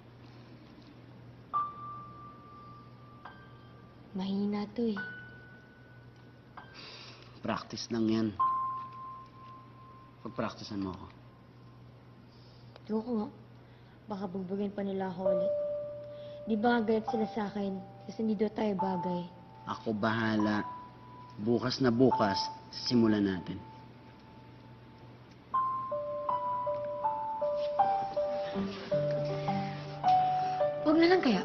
Speaker 7: Mahina to eh.
Speaker 4: Practice lang yan. Pag-practicean mo ako.
Speaker 7: Ewan ko nga. Baka bugbugin pa nila ako ulit. Di ba nga galit sila sa akin kasi hindi daw tayo bagay.
Speaker 4: Ako bahala. Bukas na bukas, simulan natin.
Speaker 7: Huwag na lang kaya.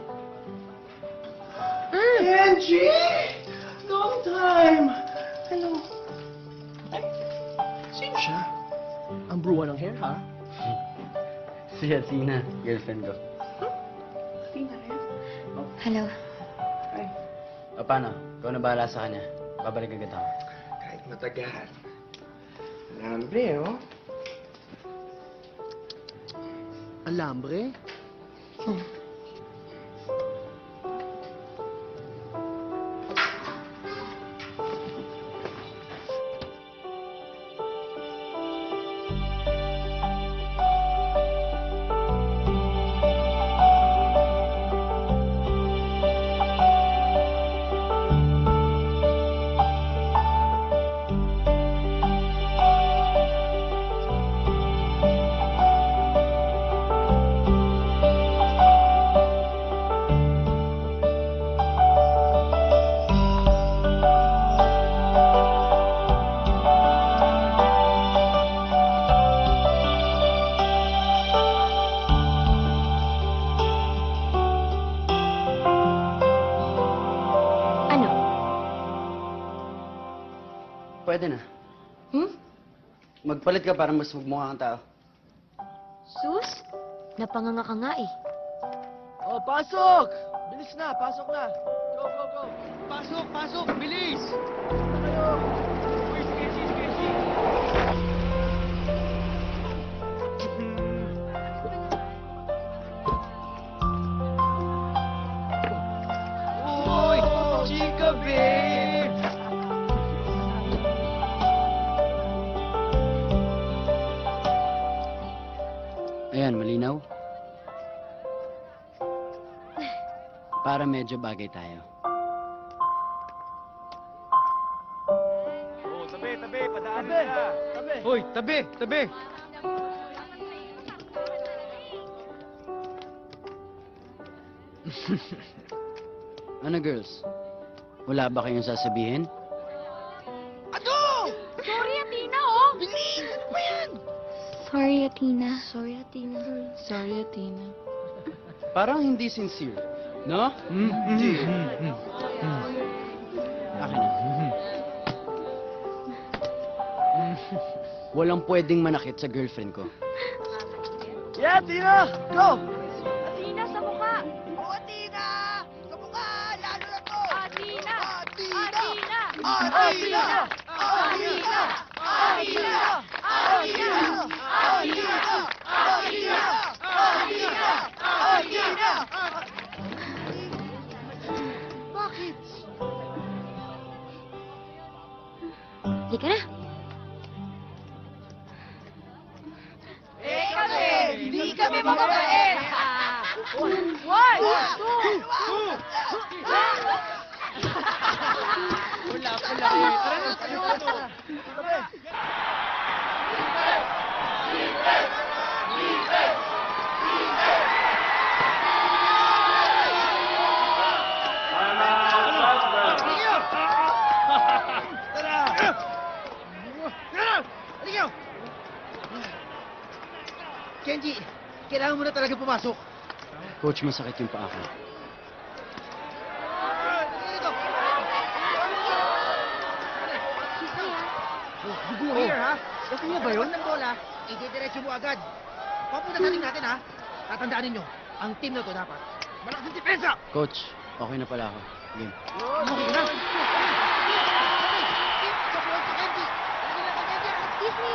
Speaker 8: Angie! Long time! Hello. Ay, sino siya? Ang bruwa ng hair, ha?
Speaker 4: Si Athena, girlfriend ko.
Speaker 8: Tina rin.
Speaker 7: Hello.
Speaker 4: O paano? Ikaw na bahala sa kanya. Babalik agad ako.
Speaker 8: Kahit matagal. Alambre, oh. Alambre?
Speaker 4: pwede na. Magpalit ka para mas magmukha kang tao.
Speaker 7: Sus, napanganga ka nga eh.
Speaker 3: Oh, pasok! Bilis na, pasok na. Go, go, go. Pasok, pasok, bilis! Uy, chika, babe!
Speaker 4: Ayan, malinaw. Para medyo bagay tayo.
Speaker 3: Tabi, tabi, padaan na. Tabi. Hoy, tabi, tabi.
Speaker 4: Ano, girls? Wala ba kayong sasabihin?
Speaker 7: Sorry, Athena, oh! Bilis! Ano ba yan? Sorry, Athena. Sorry, Athena. Sorry, Athena.
Speaker 4: Parang hindi sincere, no? Akin na. Walang pwedeng manakit sa girlfriend ko.
Speaker 3: Yeah, Tina! Go!
Speaker 7: Athena, sa mukha!
Speaker 3: Oh, Tina! Sa mukha! Lalo na to!
Speaker 7: Athena!
Speaker 3: Athena!
Speaker 7: Athena!
Speaker 3: Athena!
Speaker 7: Athena!
Speaker 3: Athena! Athena! Athena! Athena! Athena! Bakit?
Speaker 7: Hindi ka na.
Speaker 3: Hindi kami mababait! One! Wala pala. Tara na. Kenji, kailangan mo na talaga pumasok.
Speaker 4: Coach, masakit yung paa ko.
Speaker 3: Here, ha? Gusto niyo ba yun? Ng bola, i-diretso mo agad. Papunta sa ring natin, ha? Tatandaan ninyo, ang team na to dapat malakas ang depensa!
Speaker 4: Coach, okay na pala ako. Game.
Speaker 3: Okay na?
Speaker 7: Excuse me.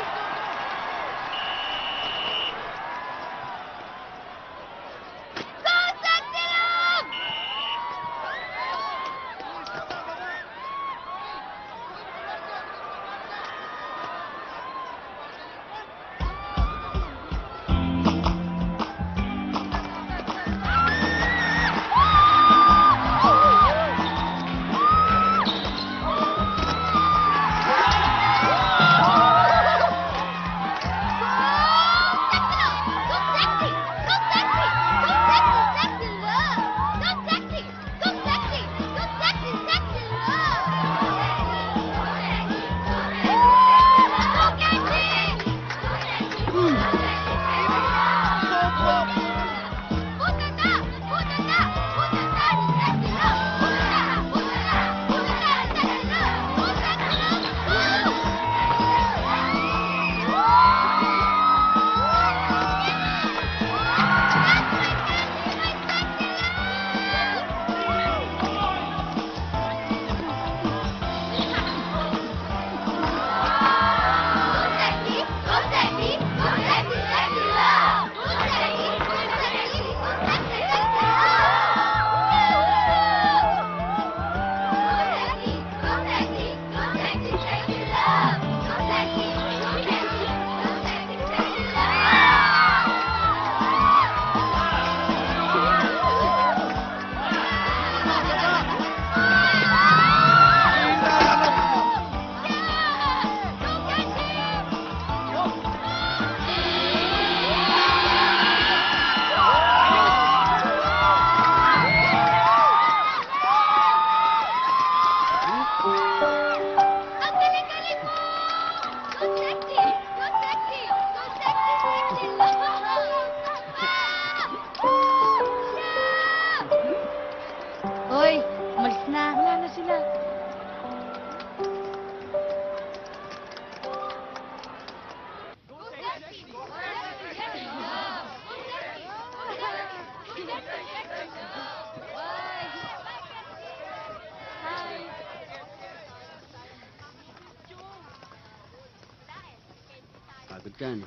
Speaker 4: ka, no?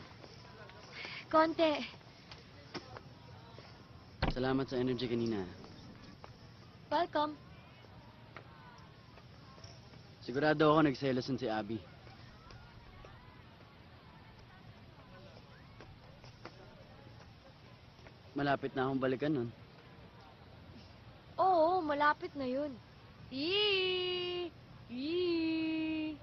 Speaker 7: Konti.
Speaker 4: Salamat sa energy kanina.
Speaker 7: Welcome.
Speaker 4: Sigurado ako nagselosan si Abby. Malapit na akong balikan nun.
Speaker 7: Oo, malapit na yun. Yee! Yee!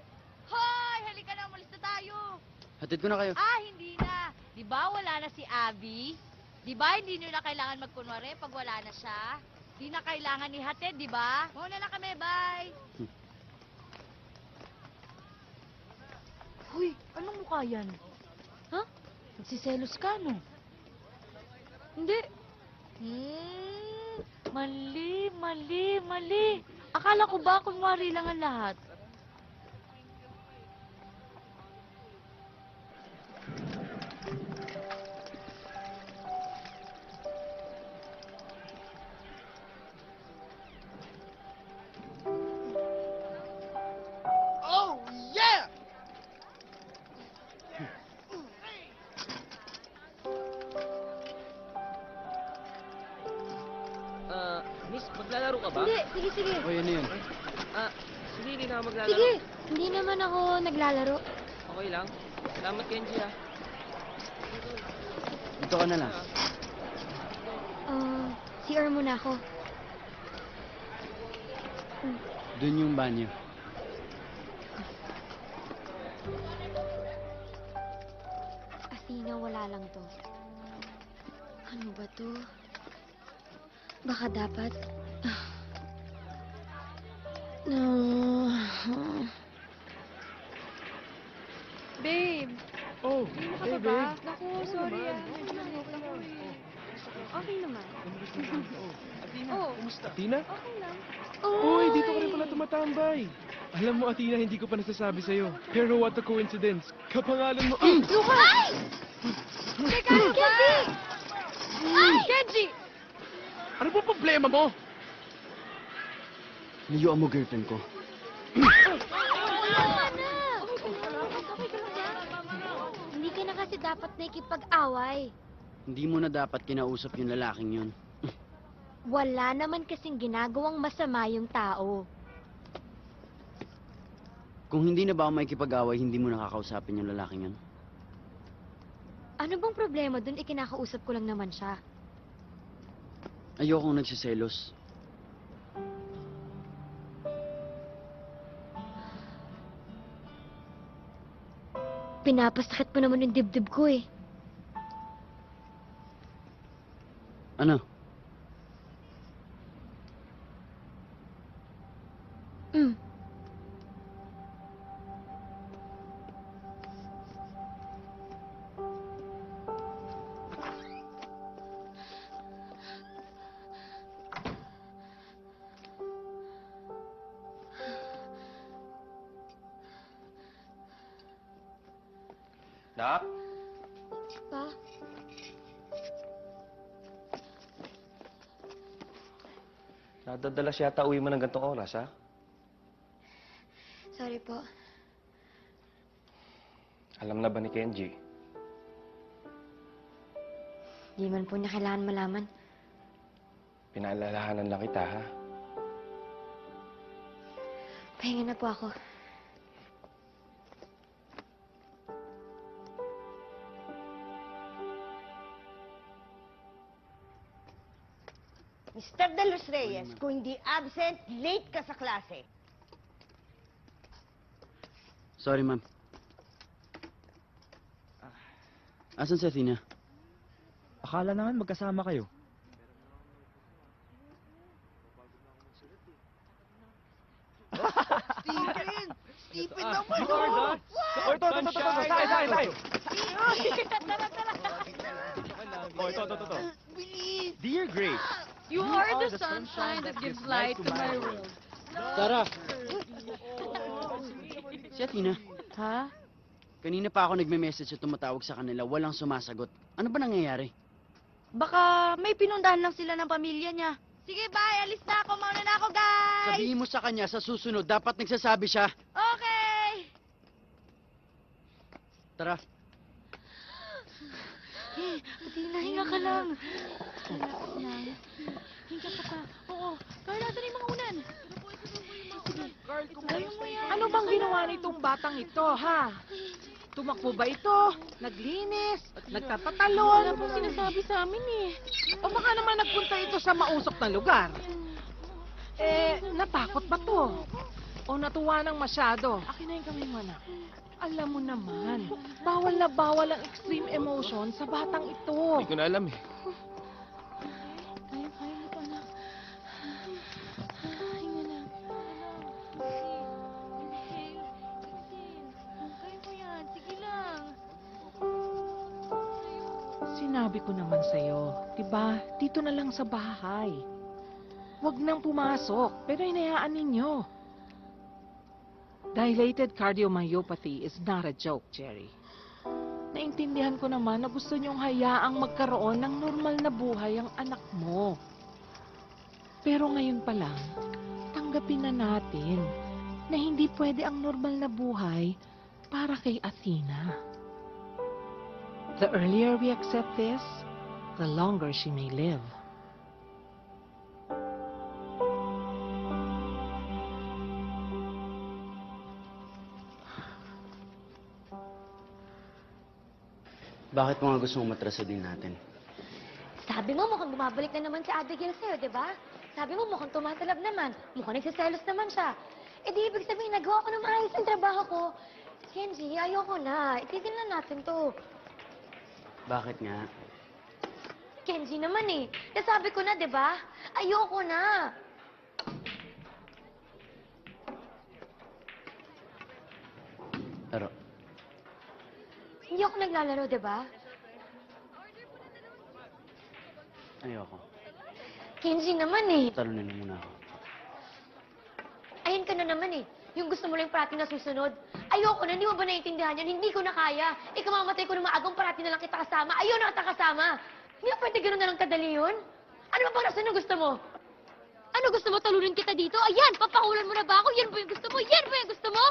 Speaker 10: Hoy! Halika na, umalis na tayo!
Speaker 4: Hatid ko na kayo.
Speaker 10: Ah, hindi na. Di ba wala na si Abby? Di ba hindi nyo na kailangan magkunwari pag wala na siya? Di na kailangan ihatid, di ba? Muna na kami, bye! Hoy, anong mukha yan?
Speaker 7: Ha?
Speaker 10: Nagsiselos ka, no?
Speaker 7: Hindi.
Speaker 10: Mali, mali, mali. Akala ko ba kunwari lang ang lahat?
Speaker 3: Oh, yeah!
Speaker 11: Miss, maglalaro ka ba?
Speaker 7: Hindi, sige, sige.
Speaker 4: O, yan na yun.
Speaker 11: Sige, hindi na ako maglalaro.
Speaker 7: Sige, hindi naman ako naglalaro.
Speaker 11: Okay lang. Salamat, Kenji, ah.
Speaker 4: Dito ka na lang.
Speaker 7: CR muna ako.
Speaker 4: Doon yung banyo.
Speaker 7: Athena, wala lang to. Ano ba to? Baka dapat... Babe!
Speaker 6: Oh,
Speaker 7: Hindi ka ba? Naku, sorry ah. Okay naman. Oh,
Speaker 6: Athena?
Speaker 7: okay lang.
Speaker 6: Uy, dito ka rin pala tumatambay. Alam mo, Athena, hindi ko pa nasasabi sa'yo. Pero what a coincidence. Kapangalan mo...
Speaker 7: Ay! Teka, Kenji! Ay! Kenji!
Speaker 6: Ano ba problema mo?
Speaker 4: Layuan mo girlfriend ko.
Speaker 7: Tama na! Okay ka lang ba? Hindi ka na kasi dapat nakikipag-away.
Speaker 4: Hindi mo na dapat kinausap yung lalaking yun.
Speaker 7: Wala naman kasing ginagawang masama yung tao.
Speaker 4: Kung hindi na ba ako makikipag-away, hindi mo nakakausapin yung lalaking yun.
Speaker 7: Ano bang problema dun? Ikinakausap ko lang naman siya.
Speaker 4: Ayokong nagsiselos.
Speaker 7: Pinapasakit mo naman yung dibdib ko eh.
Speaker 4: Ano?
Speaker 7: Mm.
Speaker 11: Nak?
Speaker 7: Pa?
Speaker 8: Nadadalas yata uwi mo ng gantong oras, ha?
Speaker 7: Sorry po.
Speaker 8: Alam na ba ni Kenji?
Speaker 7: Di man po niya kailangan malaman.
Speaker 8: Pinaalalahanan lang kita, ha?
Speaker 7: Pahinga na po ako.
Speaker 12: Mr. De Los Reyes, kung hindi absent, late ka sa klase.
Speaker 4: Sorry, ma'am. Asan si Athena?
Speaker 6: Akala naman magkasama kayo.
Speaker 3: Stephen! Stephen naman!
Speaker 6: You are done. Oh, ito. Tayo. Oh, ito.
Speaker 3: Bilis!
Speaker 6: Dear Grace,
Speaker 10: You are the sunshine that gives light to my world.
Speaker 4: Tara! Si Athena,
Speaker 10: Ha?
Speaker 4: kanina pa ako nagme-message at tumatawag sa kanila, walang sumasagot. Ano ba nangyayari?
Speaker 10: Baka may pinundahan lang sila ng pamilya niya. Sige, bye. Alis na ako. Mauna na ako, guys.
Speaker 4: Sabihin mo sa kanya, sa susunod, dapat nagsasabi siya.
Speaker 10: Okay.
Speaker 4: Tara.
Speaker 2: Athena, hinga ka lang. Relax lang. Hinga ka pa. Oo. Carl, asan na yung mga unan?
Speaker 6: Carl,
Speaker 2: Gawin mo yan.
Speaker 13: Ano bang ginawa nitong batang ito, ha? Tumakbo ba ito? Naglinis? Nagtatatalon?
Speaker 2: Wala pong sinasabi sa amin eh.
Speaker 13: O baka naman nagpunta ito sa mausok na lugar? Natakot ba to? O natuwa ng masyado? Akin na yung kamay mo, anak. Alam mo naman, bawal na bawal ang extreme emotion sa batang ito.
Speaker 8: Hindi ko na alam eh.
Speaker 2: Kaya mo to, anak. Hinga lang. Kaya mo yan. Sige lang.
Speaker 13: Sinabi ko naman sa'yo, diba, dito na lang sa bahay. Huwag nang pumasok, pero hinayaan ninyo. Dilated cardiomyopathy is not a joke, Jerry. Naintindihan ko naman na gusto niyong hayaang magkaroon ng normal na buhay ang anak mo. Pero ngayon pa lang, tanggapin na natin na hindi pwede ang normal na buhay para kay Athena. The earlier we accept this, the longer she may live.
Speaker 4: Bakit mo nga gusto mong matraso din natin?
Speaker 7: Sabi mo mukhang bumabalik na naman si Abigail sa'yo, di ba? Sabi mo mukhang tumatalab naman. Mukhang nagsiselos naman siya. Eh di ibig sabihin, nagawa ko ng maayos ang trabaho ko. Kenji, ayoko na. Itigil na natin to.
Speaker 4: Bakit nga?
Speaker 7: Kenji naman eh. Nasabi ko na, di ba? Ayoko na.
Speaker 4: Laro.
Speaker 7: Hindi ako naglalaro, di ba?
Speaker 4: Ayoko.
Speaker 7: Kenji naman eh.
Speaker 4: Talunin mo muna ako.
Speaker 7: Ayun ka na naman eh. Yung gusto mo lang parati na susunod. Ayoko na, hindi mo ba naiintindihan yan? Hindi ko na kaya. Ikamamatay ko ng maagang parati na lang kita kasama. Ayaw na kita kasama. Hindi ba pwede ganun na lang kadali yun? Ano ba para saan gusto mo? Ano gusto mo? Talunin kita dito? Ayan, papakulan mo na ba ako? Yan ba yung gusto mo? Yan ba yung gusto mo?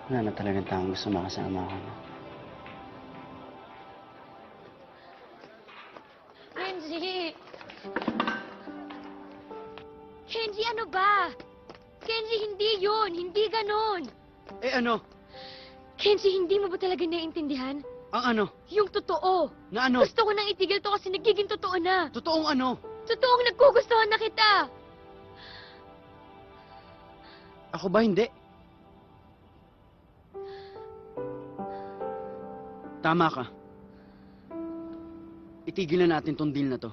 Speaker 4: Wala na talagang taong gusto makasama ako.
Speaker 7: Kenji! Kenji, ano ba? Kenji, hindi yun. Hindi ganon.
Speaker 4: Eh ano?
Speaker 7: Kenji, hindi mo ba talaga naiintindihan?
Speaker 4: Ang ano?
Speaker 7: Yung totoo.
Speaker 4: Na ano?
Speaker 7: Gusto ko nang itigil to kasi nagiging totoo na.
Speaker 4: Totoong ano?
Speaker 7: Totoong nagkugustuhan na kita.
Speaker 4: Ako ba hindi? Tama ka. Itigil na natin tong deal na to.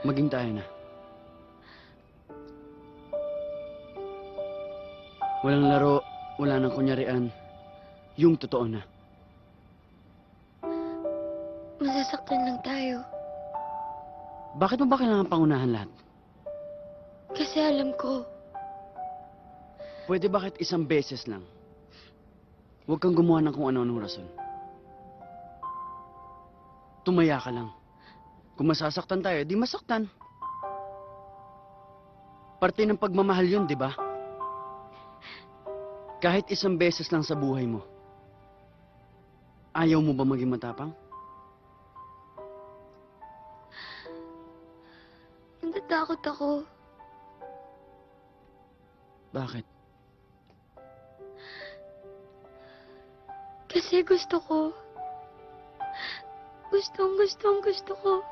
Speaker 4: Maging tayo na. Walang laro, wala nang kunyarian. Yung totoo na.
Speaker 7: Masasaktan lang tayo.
Speaker 4: Bakit mo ba kailangan pangunahan lahat?
Speaker 7: Kasi alam ko,
Speaker 4: Pwede ba kahit isang beses lang? Huwag kang gumawa ng kung ano-anong rason. Tumaya ka lang. Kung masasaktan tayo, di masaktan. Parte ng pagmamahal yun, di ba? Kahit isang beses lang sa buhay mo. Ayaw mo ba maging matapang?
Speaker 7: natatakot ako.
Speaker 4: Bakit?
Speaker 7: Kasi gusto ko. Gusto ko.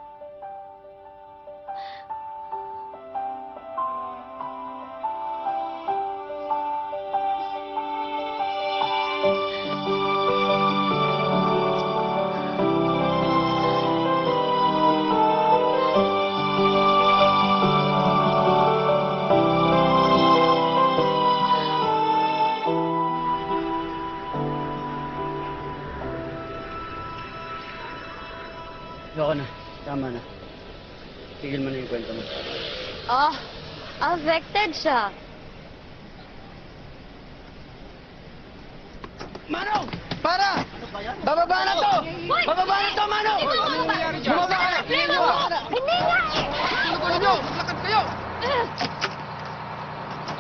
Speaker 4: Ayoko na. Tama na. Tigil mo na yung kwento mo.
Speaker 7: Oh, affected siya.
Speaker 8: Manong!
Speaker 6: Para!
Speaker 8: Bababa na to! Bababa na to, Mano! Bumaba ka na! Bumaba ka na!
Speaker 7: Hindi nga!
Speaker 3: Tulog nyo! Lakad kayo!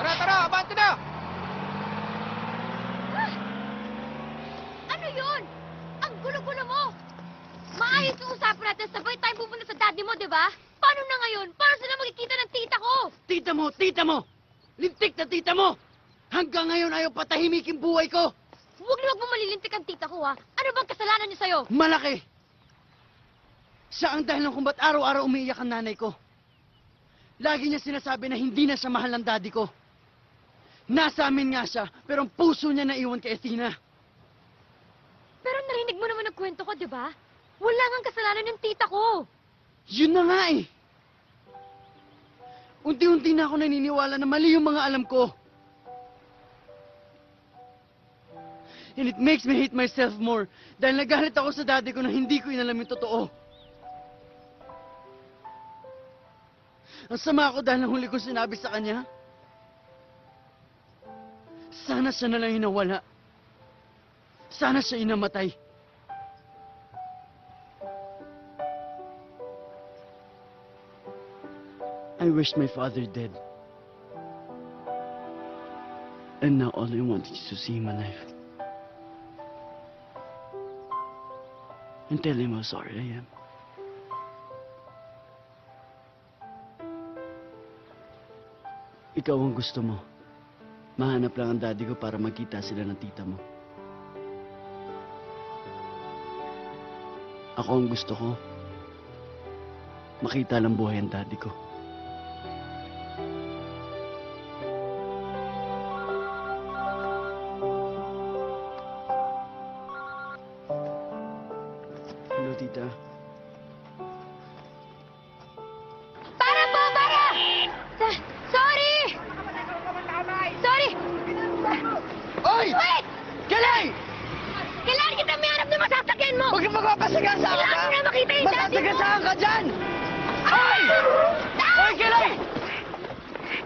Speaker 3: Tara, abante na!
Speaker 7: Ano yun? Ang gulo-gulo mo! Maayos yung usapan natin, sabay tayo pupunta sa daddy mo, di ba? Paano na ngayon? Paano sila magkikita ng tita ko?
Speaker 4: Tita mo! Lintik na tita mo! Hanggang ngayon ayaw patahimikin buhay ko!
Speaker 7: Huwag na huwag mo malilintik ang tita ko, ha? Ano bang kasalanan niya sa'yo?
Speaker 4: Malaki! Siya ang dahilan kung ba't araw-araw umiiyak ang nanay ko. Lagi niya sinasabi na hindi na siya mahal ng daddy ko. Nasa amin nga siya, pero ang puso niya naiwan kay Athena.
Speaker 7: Pero narinig mo naman ang kwento ko, di ba? Wala ngang kasalanan ng tita ko.
Speaker 4: Yun na nga eh! Unti-unti na ako naniniwala na mali yung mga alam ko. And it makes me hate myself more dahil nagalit ako sa daddy ko na hindi ko inalam yung totoo. Ang sama ako dahil nang huli ko sinabi sa kanya, sana siya na lang hinawala. Sana siya inamatay. I wished my father dead. And now all I want is to see him alive. And tell him how sorry I am. Ikaw ang gusto mo. Mahanap lang ang daddy ko para magkita sila ng tita mo. Ako ang gusto ko. Makita lang buhay ang daddy ko. Hello, tita.
Speaker 7: Para po, para! Sorry! Sorry!
Speaker 8: Oy!
Speaker 7: Wait!
Speaker 8: Kalay!
Speaker 7: Kailangan kita may hanap na masasakyan mo!
Speaker 8: Huwag kang magpapasagasaan ka!
Speaker 7: Kailangan mo na makita yung daddy mo!
Speaker 8: Masasagasaan ka dyan!
Speaker 7: Ay!
Speaker 8: Oy, Kalay!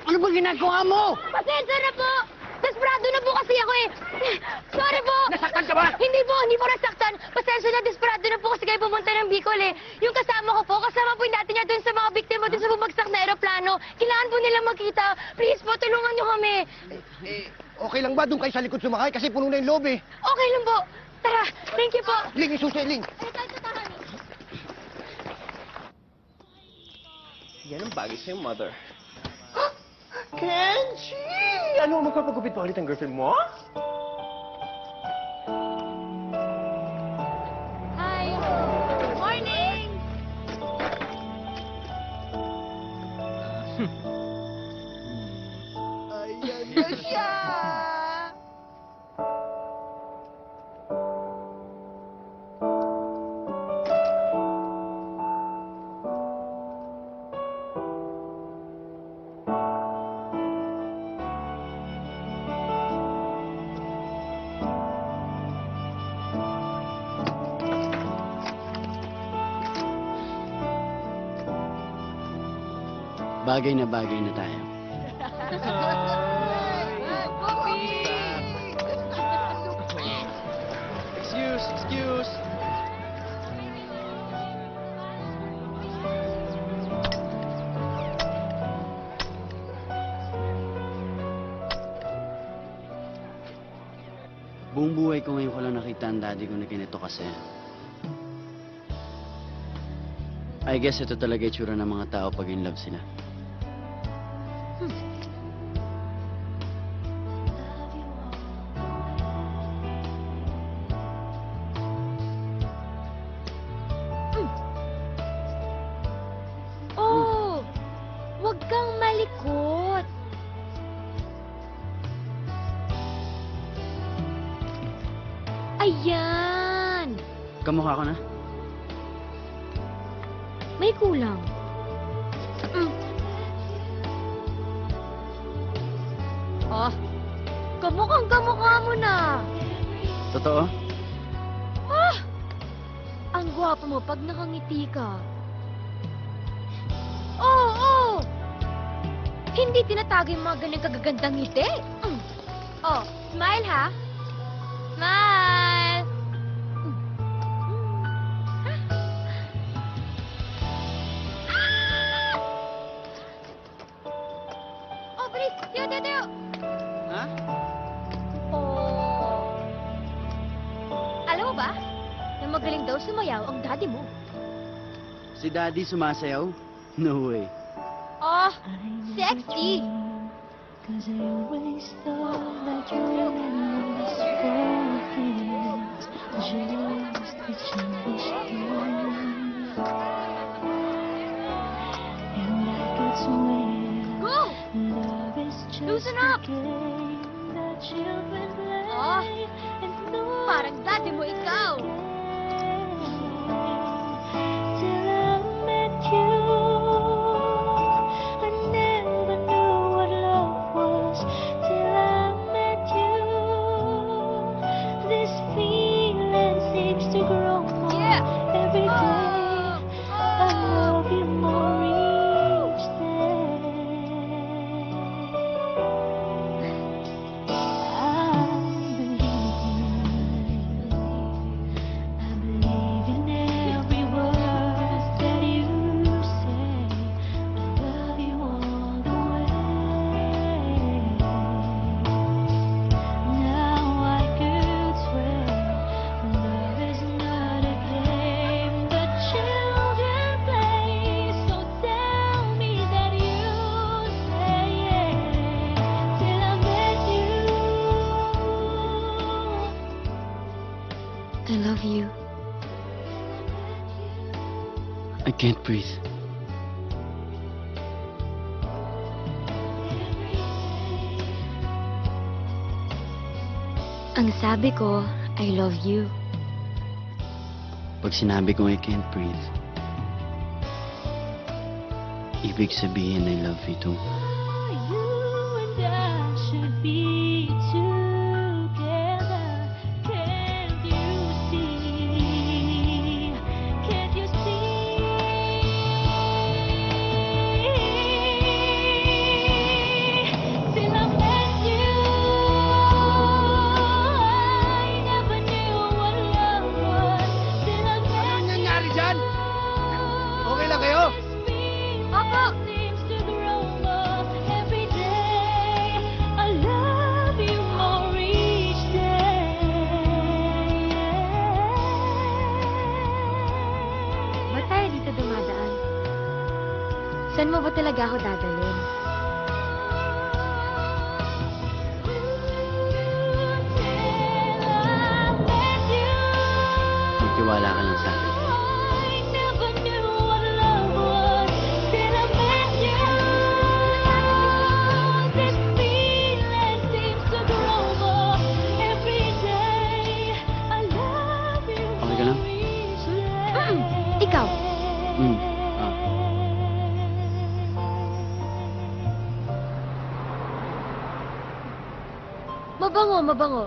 Speaker 4: Ano ba ginagawa mo?
Speaker 7: Pasensya na po! Desperado na po kasi ako eh! Sorry po!
Speaker 8: Nasaktan ka ba?
Speaker 7: Hindi po nasaktan. Pasensya na, desperado na po kasi kayo pumunta ng Bicol eh. Yung kasama ko po, kasama po yung dati niya dun sa mga biktima dun sa bumagsak na aeroplano. Kailangan po nila makita. Please po, tulungan niyo kami.
Speaker 8: Okay lang ba doon kayo sa likod sumakay? Kasi puno na yung loob eh.
Speaker 7: Okay lang po. Tara, thank you po.
Speaker 8: Ling, isusi, Ling.
Speaker 7: Ay, tayo sa tahan.
Speaker 8: Yan ang bagay sa'yo, mother. Kenji! Ano, magpapagupit pa ulit ang girlfriend mo?
Speaker 7: Hi. Good morning.
Speaker 8: Ayan na siya!
Speaker 4: Bagay na tayo.
Speaker 8: Excuse.
Speaker 4: Buong buhay ko ngayon ko lang nakita ang daddy ko na ganito kasi. I guess ito talaga itsura ng mga tao pag in love sila.
Speaker 7: Oh, wag kang malikot. Ayan.
Speaker 4: Kamukha ko na?
Speaker 7: May kulang. Oh, kamukha mo na.
Speaker 4: Totoo?
Speaker 7: Ah! Ang gwapo mo pag nakangiti ka. Oo! Hindi tinatago yung mga ganyan kagagandang ngiti. Oh, smile ha? Smile! ba? Na magaling daw sumayaw ang daddy mo.
Speaker 4: Si Daddy sumasayaw? No way.
Speaker 7: Oh, sexy! Go! Loosen up! Oh, parang daddy mo ikaw. I love you.
Speaker 4: I can't breathe.
Speaker 7: Ang sabi ko, I love you.
Speaker 4: Pag sinabi kong I can't breathe, ibig sabihin I love you too.
Speaker 3: Anong nangyari dyan? Okay lang kayo?
Speaker 7: Opo! Ba't tayo dito dumadaan? Saan mo ba talaga ako dadalhin?
Speaker 4: Magtiwala ka lang sa akin. Okay ka lang?
Speaker 7: Ikaw,
Speaker 4: Ah.
Speaker 7: mabango, mabango.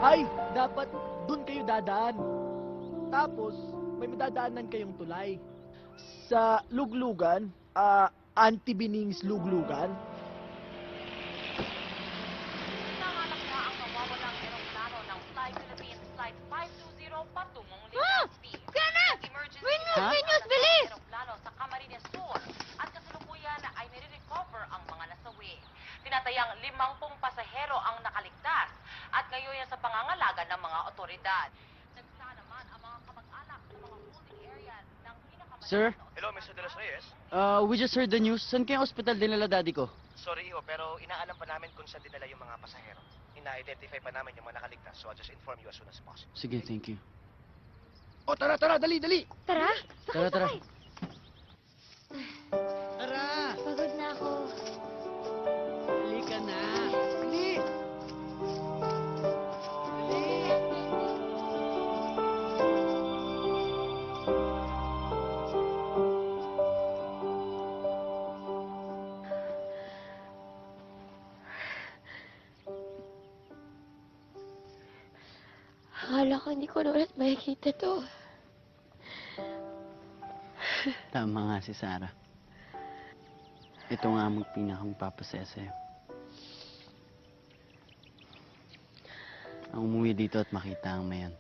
Speaker 8: Ay, dapat dun kayo dadaan. Tapos, may madadaanan kayong tulay. Sa luglugan, Auntie Bining's luglugan.
Speaker 5: Hinahanap na ang nawawalang eroplano ng Fly Philippines Flight 520 patungong Legazpi.
Speaker 7: Kana!
Speaker 5: Emergency
Speaker 7: May news, may news,
Speaker 5: ng
Speaker 7: bilis!
Speaker 5: eroplano sa Camarines Sur at kasalukuyan ay nire-recover ang mga nasawi. Tinatayang 50 pasahero ang nakaligtas at ngayon yan sa pangangalaga ng mga otoridad. Nagsa naman ang mga kamag-anak sa mga holding area ng pinakamalakas
Speaker 4: Sir?
Speaker 8: Hello, Mr. De Los Reyes.
Speaker 4: We just heard the news. Saan kayong hospital dinala daddy ko?
Speaker 8: Sorry, Iho, pero inaalam pa namin kung saan dinala yung mga pasahero. Ina-identify pa namin yung mga nakaligtas, so I'll just inform you as soon as possible.
Speaker 4: Sige, thank you.
Speaker 3: O, tara, dali, dali!
Speaker 7: Tara,
Speaker 4: Tara, tara.
Speaker 3: Tara!
Speaker 7: pagod na ako.
Speaker 3: Dali ka na! Dali!
Speaker 7: Akala ko hindi ko na ulit makikita to.
Speaker 4: Tama nga si Sarah. Ito nga ang pinakang papasaya sa'yo. Ang umuwi dito at makita ang mayan.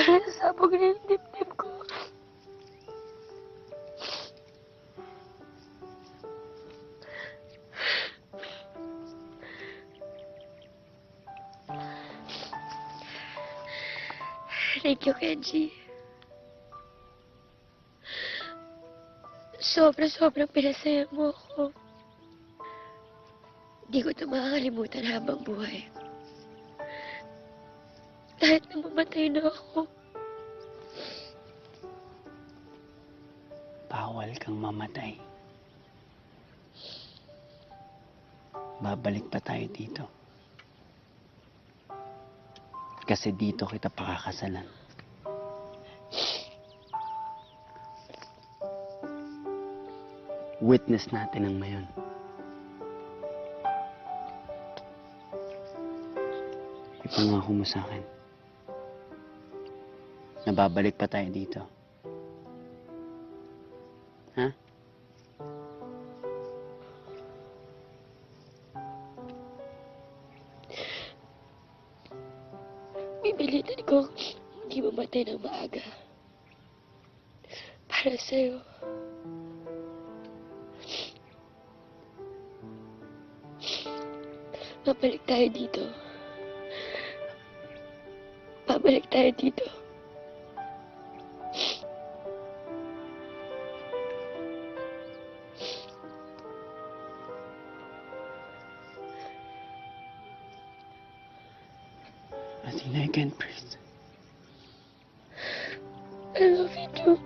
Speaker 7: Para sabog na yung dibdib ko. Thank you, Kenji. Sobrang pinasaya mo ako. Hindi ko ito makakalimutan habang buhay. Kahit na mamatay na ako.
Speaker 4: Bawal kang mamatay. Babalik pa tayo dito. Kasi dito kita pakakasalan. Witness natin ang mayon. Ipangako mo sa akin. Nababalik pa tayo dito. Ha?
Speaker 7: Pipilitan ko hindi mamatay ng maaga. Para sa'yo. Babalik tayo dito. Babalik tayo dito.
Speaker 4: Athena, I can't breathe.
Speaker 7: I love you too.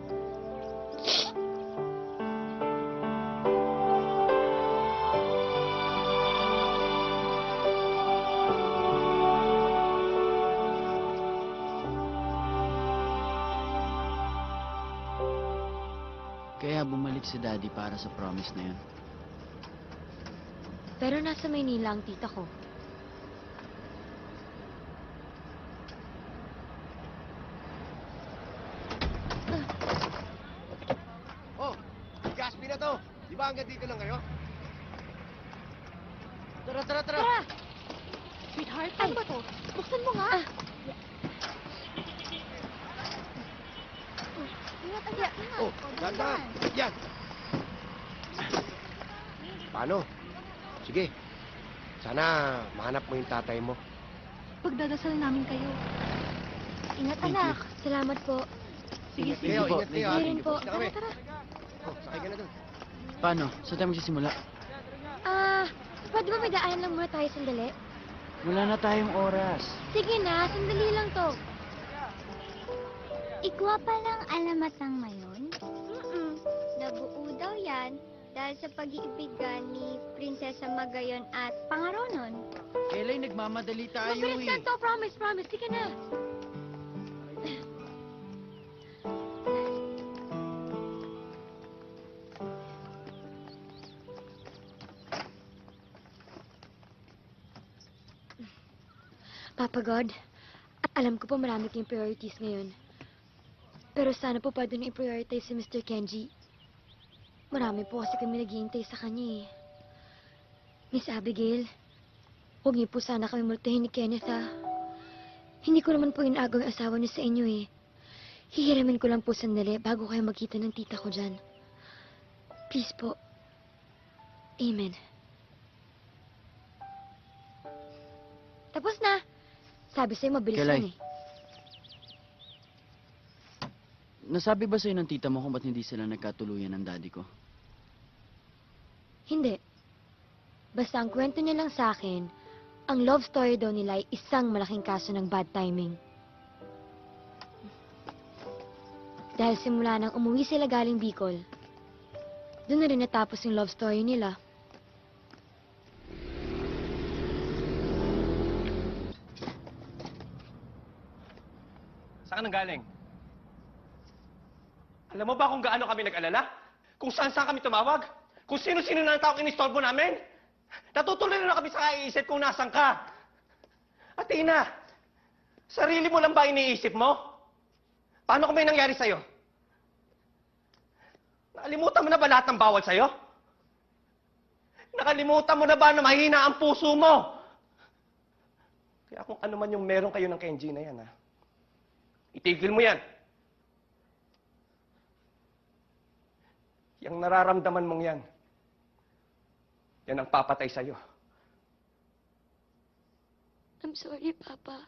Speaker 4: Kaya bumalik si Daddy para sa promise na yun.
Speaker 7: Pero nasa Maynila ang tita ko.
Speaker 8: Oh, Gaspi na to. Di ba hanggang dito lang kayo? Tara!
Speaker 7: Tara! Sweetheart, ano ba to? Buksan mo nga.
Speaker 8: Oh, dahan. Yan. Paano? Sige. Sana mahanap mo yung tatay mo.
Speaker 7: Pagdadasal namin kayo. Ingat, anak. Salamat po.
Speaker 8: Ingat kayo.
Speaker 7: Sige rin po.
Speaker 8: Tara.
Speaker 7: Tara.
Speaker 8: Oh, sakay ka na dun.
Speaker 4: Paano? Saan tayo magsisimula?
Speaker 7: Pwede ba may daanan lang muna tayo sandali?
Speaker 4: Wala na tayong oras.
Speaker 7: Sige na, sandali lang to.
Speaker 14: Ikaw palang alamat ng mayon? Nabuo daw yan dahil sa pag-iibigan ni Prinsesa Magayon at Pangaronon.
Speaker 4: Kelay, nagmamadali tayo
Speaker 7: Mabilis lang to, promise. Sige na. Papa God, alam ko po marami kayong priorities ngayon. Pero sana po pwede na i-prioritize si Mr. Kenji. Marami po kasi kami naghihintay sa kanya eh. Miss Abigail, huwag niyo po sana kami multahin ni Kenneth ha. Hindi ko naman po inaagaw yung asawa niyo sa inyo eh. Hihiramin ko lang po sandali bago kayo magkita ng tita ko dyan. Please po. Amen. Tapos na. Sabi sa'yo mabilis
Speaker 4: Kelay.
Speaker 7: lang eh.
Speaker 4: Nasabi ba sa'yo ng tita mo kung ba't hindi sila nagkatuluyan ng daddy ko?
Speaker 7: Hindi. Basta ang kwento niya lang sa akin, ang love story daw nila ay isang malaking kaso ng bad timing. Dahil simula nang umuwi sila galing Bicol, doon na rin natapos yung love story nila.
Speaker 9: Saan ka nang galing? Alam mo ba kung gaano kami nag-alala? Kung saan-saan kami tumawag? Kung sino-sino na ang taong inistorbo namin? Natutuloy na kami sa kaiisip kung nasan ka. Athena, sarili mo lang ba iniisip mo? Paano kung may nangyari sa'yo? Nakalimutan mo na ba lahat ng bawal sa'yo? Nakalimutan mo na ba na mahina ang puso mo? Kaya kung ano man yung meron kayo ng Kenji na yan, ha? Itigil mo yan. Yang nararamdaman mong yan, yan ang papatay sa'yo.
Speaker 7: I'm sorry, Papa.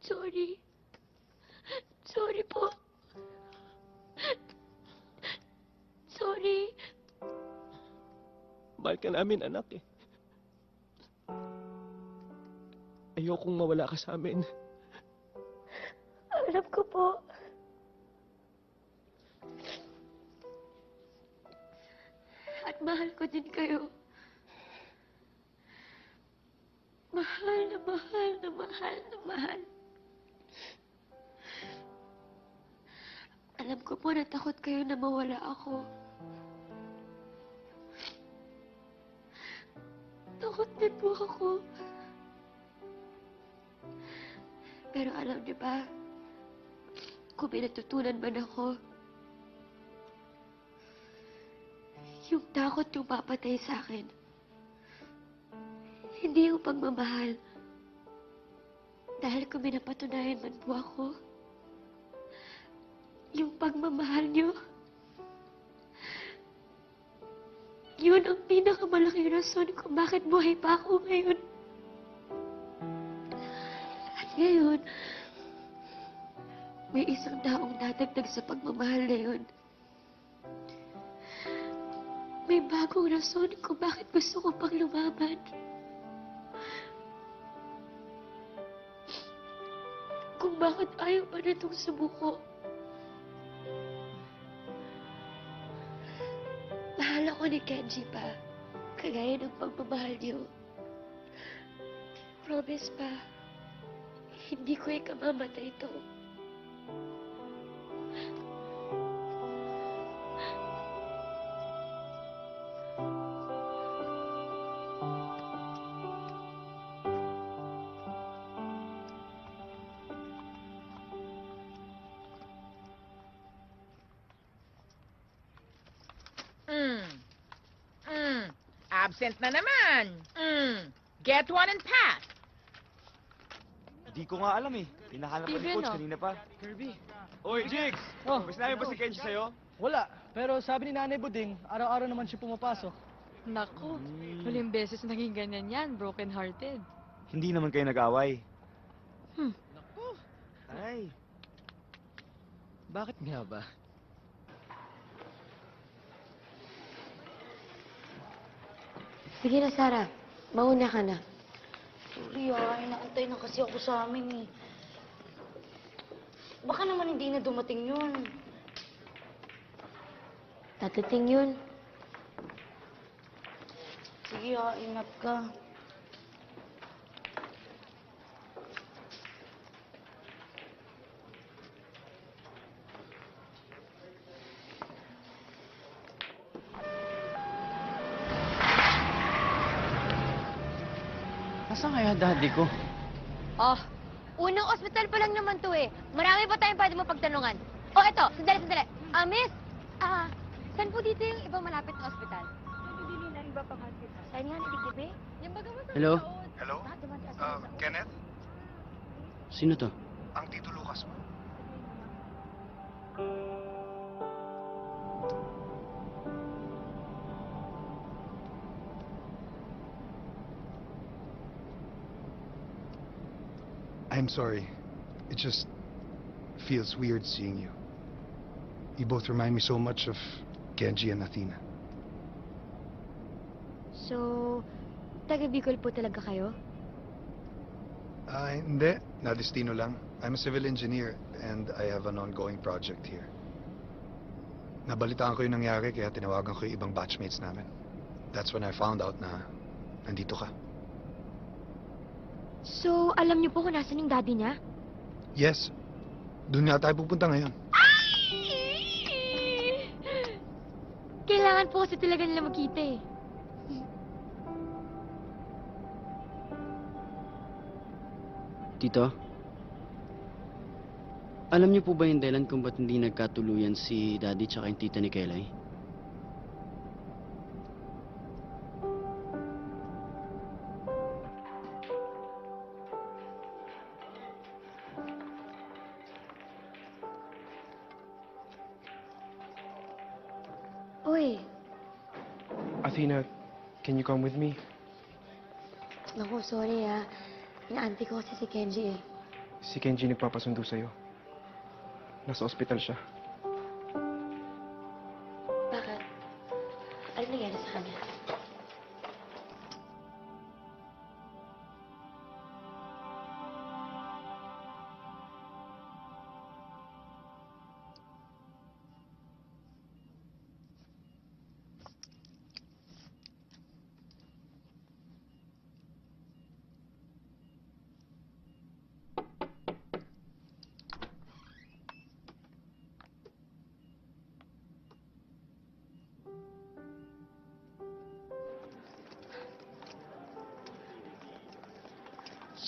Speaker 7: Sorry. Sorry po. Sorry.
Speaker 8: Mahal ka namin, anak eh. Ayokong mawala ka sa amin.
Speaker 7: Alam ko po. At mahal ko din kayo. Mahal na mahal na mahal na mahal. Alam ko po na takot kayo na mawala ako. Takot din po ako. Pero alam niyo ba, kung may natutunan man ako, yung takot yung papatay sa akin. Hindi yung pagmamahal. Dahil kung may napatunayan man po ako, yung pagmamahal niyo, yun ang pinakamalaking rason kung bakit buhay pa ako ngayon. At ngayon, may isang taong dadagdag sa pagmamahal na yun. May bagong rason kung bakit gusto ko pang lumaban. Kung bakit ayaw pa na itong sumuko. Mahal ako ni Kenji pa. Kagaya ng pagmamahal niyo. Promise pa, hindi ko ikamamatay ito.
Speaker 2: Absent na naman. Get one and pass.
Speaker 6: Di ko nga alam eh. Hinahanap ko ni Coach kanina pa.
Speaker 3: Kirby.
Speaker 6: Oy, Jigs!
Speaker 3: Oh.
Speaker 6: Mas namin ba si Kenji sa'yo?
Speaker 3: Wala. Pero sabi ni Nanay Buding, araw-araw naman siya pumapasok.
Speaker 15: Nako, huling beses naging ganyan yan, broken-hearted.
Speaker 6: Hindi naman kayo nag-away.
Speaker 3: Naku. Ay. Bakit nga ba?
Speaker 10: Sige na, Sarah. Mauna ka na.
Speaker 12: Sorry inaantay na kasi ako sa amin eh. Baka naman hindi na dumating yun.
Speaker 10: Tatating yun.
Speaker 12: Sige ingat ka.
Speaker 3: Nasaan kaya daddy ko?
Speaker 7: Oh, unang ospital pa lang naman to eh. Marami pa tayong pwede mo pagtanungan. Oh, eto, sandali. Miss, saan po dito yung ibang malapit na ospital? Hindi na rin ba pang hospital? Saan yan, idigdibi? Yung baga mo sa
Speaker 4: Hello?
Speaker 7: taon.
Speaker 16: Hello? Kenneth?
Speaker 4: Sino to?
Speaker 16: Ang Tito Lucas mo. I'm sorry. It just feels weird seeing you. You both remind me so much of Kenji and Athena.
Speaker 7: So, taga Bicol po talaga kayo?
Speaker 16: Hindi. Nadestino lang. I'm a civil engineer and I have an ongoing project here. Nabalitaan ko yung nangyari kaya tinawagan ko yung ibang batchmates namin. That's when I found out na nandito ka.
Speaker 7: So, alam niyo po kung nasan yung daddy niya?
Speaker 16: Yes. Doon nga tayo pupunta ngayon.
Speaker 7: Kailangan po kasi talaga nila magkita eh.
Speaker 4: Tito? Alam niyo po ba yung dahilan kung ba't hindi nagkatuluyan si Daddy tsaka yung tita ni Kelay?
Speaker 17: Tina, can you come with me?
Speaker 7: Naku, sorry Inaanti ko kasi si Kenji eh.
Speaker 17: Si Kenji nagpapasundo sa'yo. Nasa ospital siya.
Speaker 7: Bakit? Ano nangyari sa kanya?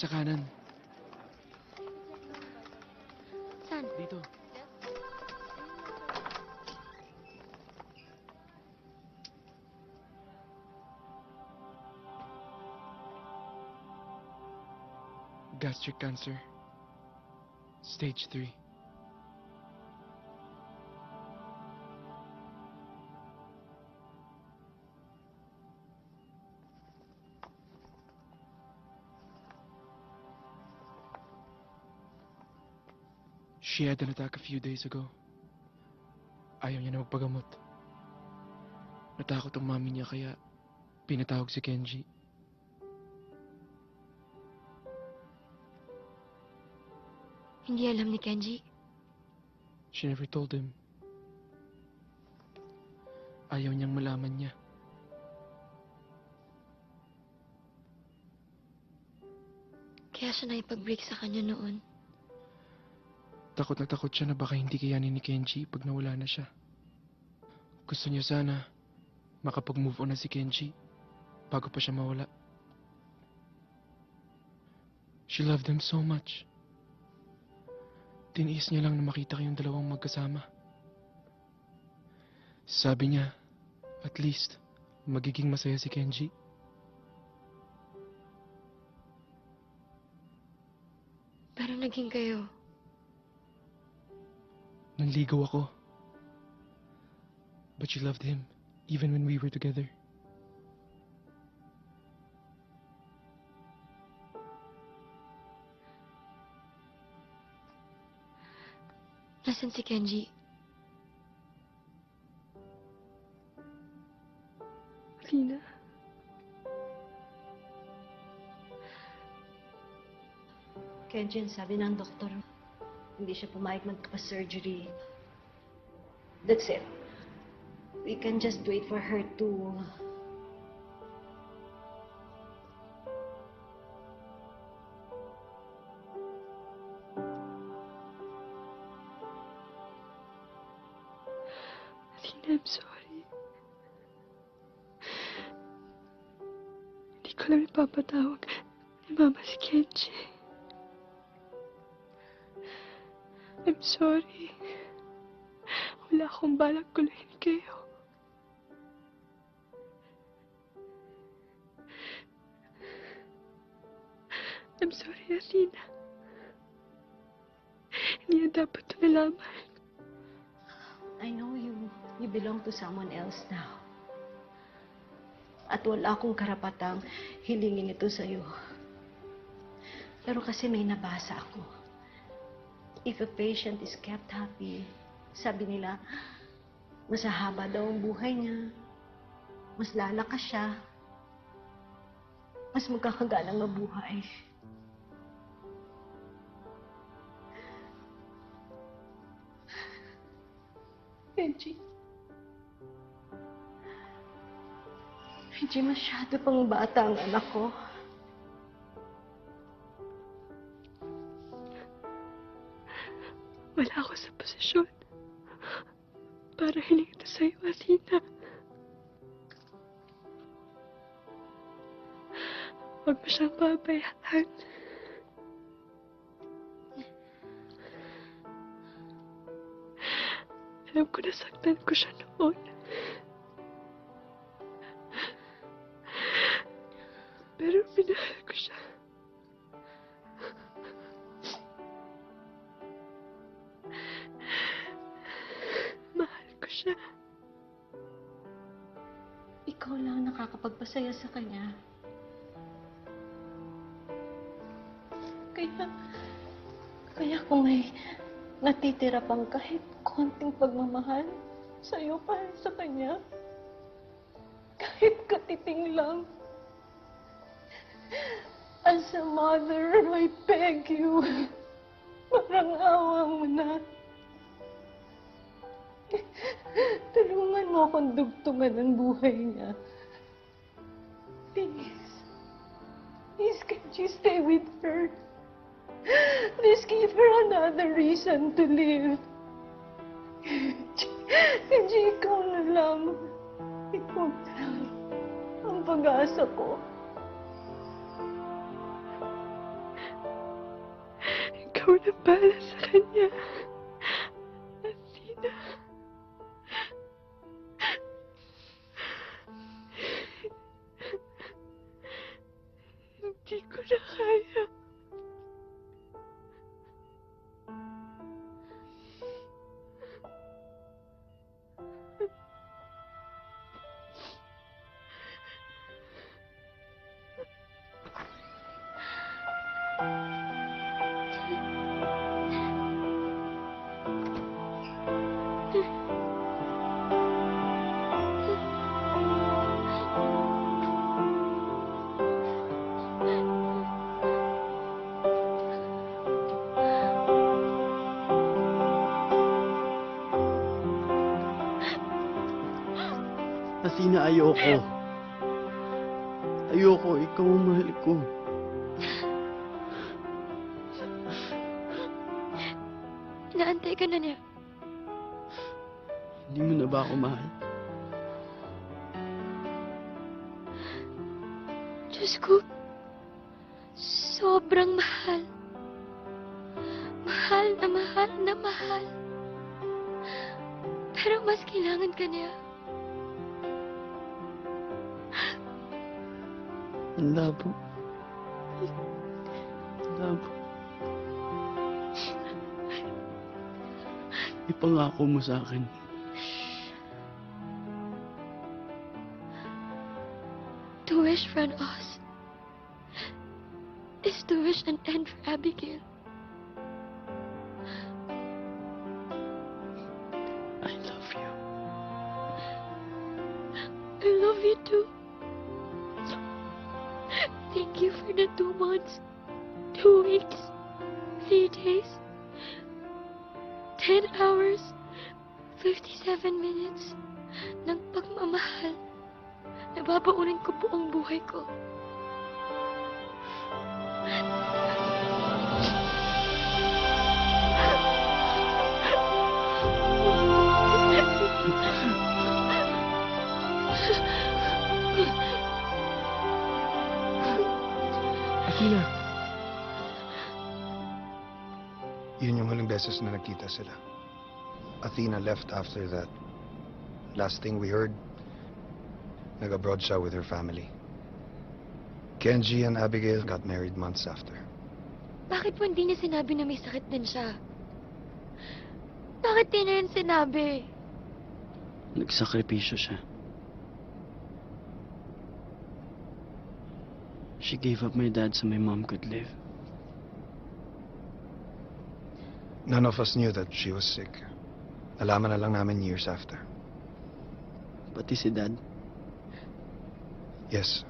Speaker 17: Sa kanan.
Speaker 7: Saan?
Speaker 17: Dito. Gastric cancer. Stage 3. She had an attack a few days ago. Ayaw niya na magpagamot. Natakot ang mami niya kaya pinatawag si Kenji.
Speaker 7: Hindi alam ni Kenji.
Speaker 17: She never told him. Ayaw niyang malaman niya.
Speaker 7: Kaya siya naipag-break sa kanya noon.
Speaker 17: Takot na takot siya na baka hindi kayanin ni Kenji pag nawala na siya. Gusto niya sana makapag-move on na si Kenji bago pa siya mawala. She loved him so much. Tiniis niya lang na makita kayong dalawang magkasama. Sabi niya, at least, magiging masaya si Kenji.
Speaker 7: Pero naging kayo.
Speaker 17: Nanligaw ako. But she loved him, even when we were together.
Speaker 7: Nasaan si Kenji?
Speaker 15: Lina.
Speaker 18: Kenji, sabi ng doktor, hindi siya pumayag magpa-surgery. That's it. We can just wait for her to...
Speaker 15: Lina, I'm sorry. Hindi ko lang ipapatawag ni Mama si Kenji. I'm sorry. Wala akong balak guluhin kayo. I'm sorry, Athena. Hindi na dapat ito nalaman.
Speaker 18: I know you belong to someone else now. At wala akong karapatang hilingin ito sa'yo. Pero kasi may nabasa ako. If a patient is kept happy, sabi nila, mas hahaba daw ang buhay niya, mas lalakas siya, mas magkakagalang mabuhay. Kenji. Kenji, masyado pang bata ang anak ko.
Speaker 15: Wala ako sa posisyon para hiling ito sa'yo, Athena. Huwag mo siyang pabayaan. Alam ko nasaktan ko siya noon. Pero minahal ko siya.
Speaker 18: Ikaw lang magpasaya sa kanya. Kaya kung may natitira pang kahit konting pagmamahal sa'yo pa sa kanya, kahit katiting lang, as a mother, I beg you, parang awa mo na. Tulungan mo akong dugtungan ng buhay niya. Please. Please, can't you stay with her? Please give her another reason to live. Kenji, ikaw na lang. Ikaw na lang. Ang pag-asa ko.
Speaker 15: Ikaw na pala sa kanya. Athena. Hindi ko na kaya.
Speaker 4: Athena, ayoko. Ayoko, ikaw ang mahal ko.
Speaker 15: Inaantay ka na niya.
Speaker 4: Hindi mo na ba ako mahal?
Speaker 15: Diyos ko, sobrang mahal. Mahal na mahal na mahal. Pero mas kailangan ka niya.
Speaker 4: Ang labo. Ang labo. Ipangako mo sa akin.
Speaker 15: To wish for an Oz is to wish an end for Abigail.
Speaker 4: I love you.
Speaker 15: I love you too. Thank you for the 2 months, 2 weeks, 3 days, 10 hours, 57 minutes ng pagmamahal. Nababaunin ko buong buhay ko.
Speaker 17: Athena.
Speaker 16: Yun yung huling beses na nagkita sila. Athena left after that. Last thing we heard, nag-abroad siya with her family. Kenji and Abigail got married months after.
Speaker 15: Bakit po hindi niya sinabi na may sakit din siya? Bakit di niya yun sinabi?
Speaker 4: Nagsakripisyo siya. She gave up my dad so my mom could live.
Speaker 16: None of us knew that she was sick. Nalaman na lang namin years after.
Speaker 4: Pati si dad?
Speaker 16: Yes.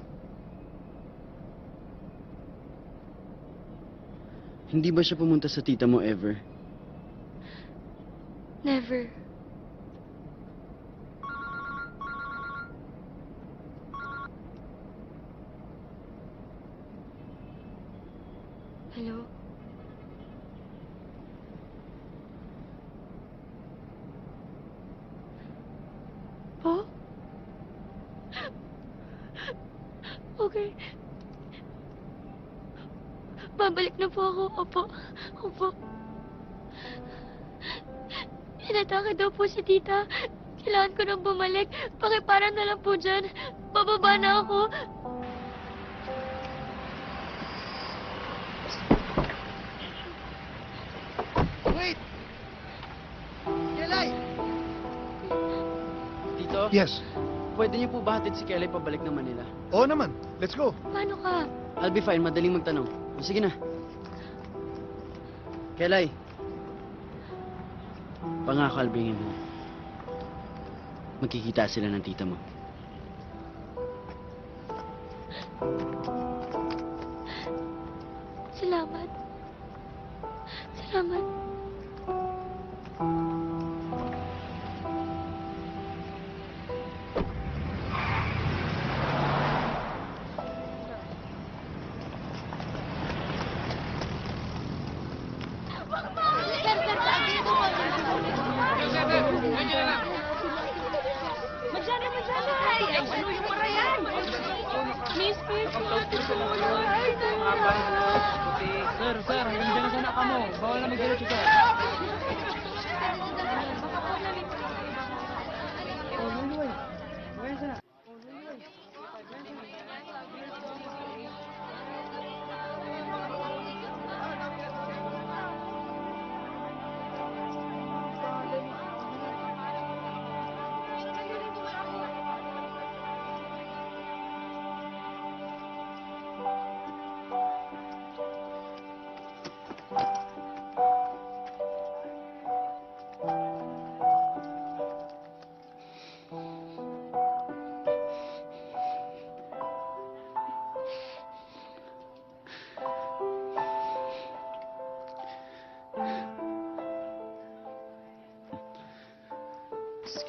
Speaker 4: Hindi ba siya pumunta sa tita mo ever?
Speaker 15: Never. Hello? Po? Okay. Babalik na po ako. Opo. Opo. Inatake daw po si tita. Kailangan ko nang bumalik. Pakipara na lang po dyan. Bababa na ako.
Speaker 3: Wait! Kelay!
Speaker 8: Tito?
Speaker 16: Yes.
Speaker 4: pwede niyo po ba hatid si Kelly pabalik ng Manila?
Speaker 16: Oo naman. Let's go.
Speaker 15: Paano ka?
Speaker 4: I'll be fine. Madaling magtanong. Sige na. Kelly. Pangako, I'll bring him home. Magkikita sila ng tita mo.
Speaker 15: Salamat. Salamat.
Speaker 3: Sir, hanggang dyan na sana ka mo. Bawal na mag-diretso, sir.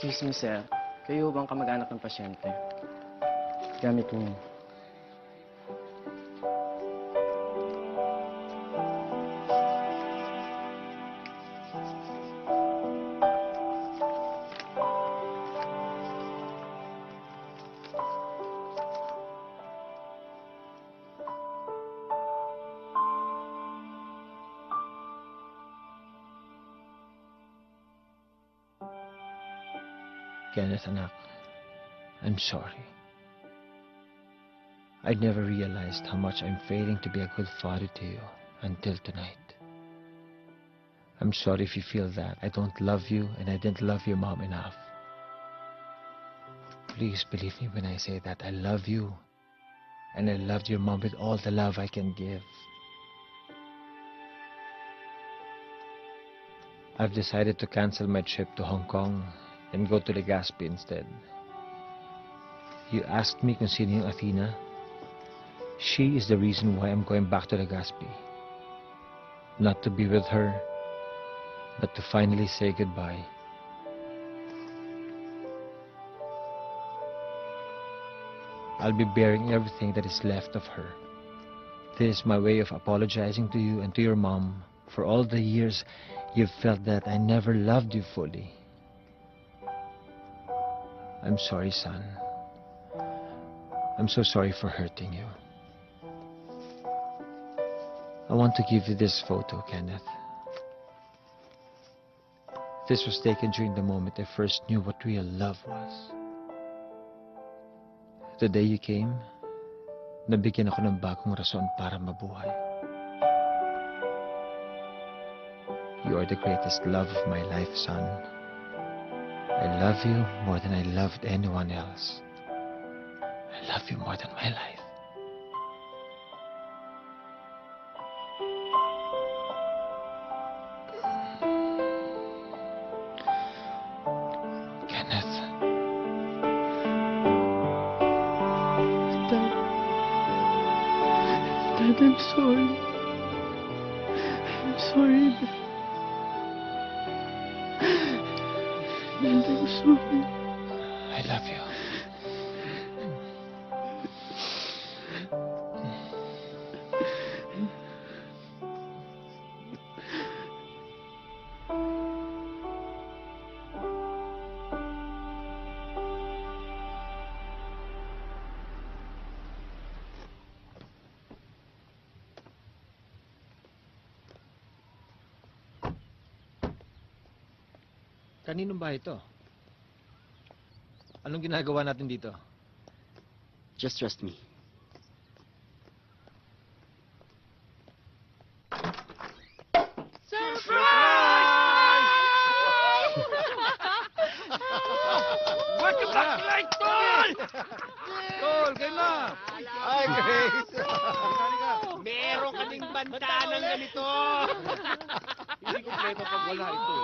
Speaker 11: Excuse me, sir. Kayo bang kamag-anak ng pasyente? Gamit niyo.
Speaker 1: Kenneth, anak, I'm sorry. I never realized how much I'm failing to be a good father to you until tonight. I'm sorry if you feel that I don't love you and I didn't love your mom enough. Please believe me when I say that I love you and I loved your mom with all the love I can give. I've decided to cancel my trip to Hong Kong and go to Legazpi instead. You asked me kung sino yung Athena. She is the reason why I'm going back to Legazpi. Not to be with her, but to finally say goodbye. I'll be bearing everything that is left of her. This is my way of apologizing to you and to your mom for all the years you've felt that I never loved you fully. I'm sorry, son. I'm so sorry for hurting you. I want to give you this photo, Kenneth. This was taken during the moment I first knew what real love was. The day you came, nabigyan ako ng bagong rason para mabuhay. You are the greatest love of my life, son. I love you more than I loved anyone else. I love you more than my life. Kenneth.
Speaker 17: Dad, I'm sorry. I'm sorry. Dad, I'm sorry.
Speaker 1: I love you. Kaninong bahay ito? Anong ginagawa natin dito?
Speaker 4: Just trust me.
Speaker 9: Welcome back to life, tol!
Speaker 8: Meron kaming bantanang ganito. Hindi kompleto pag wala ito.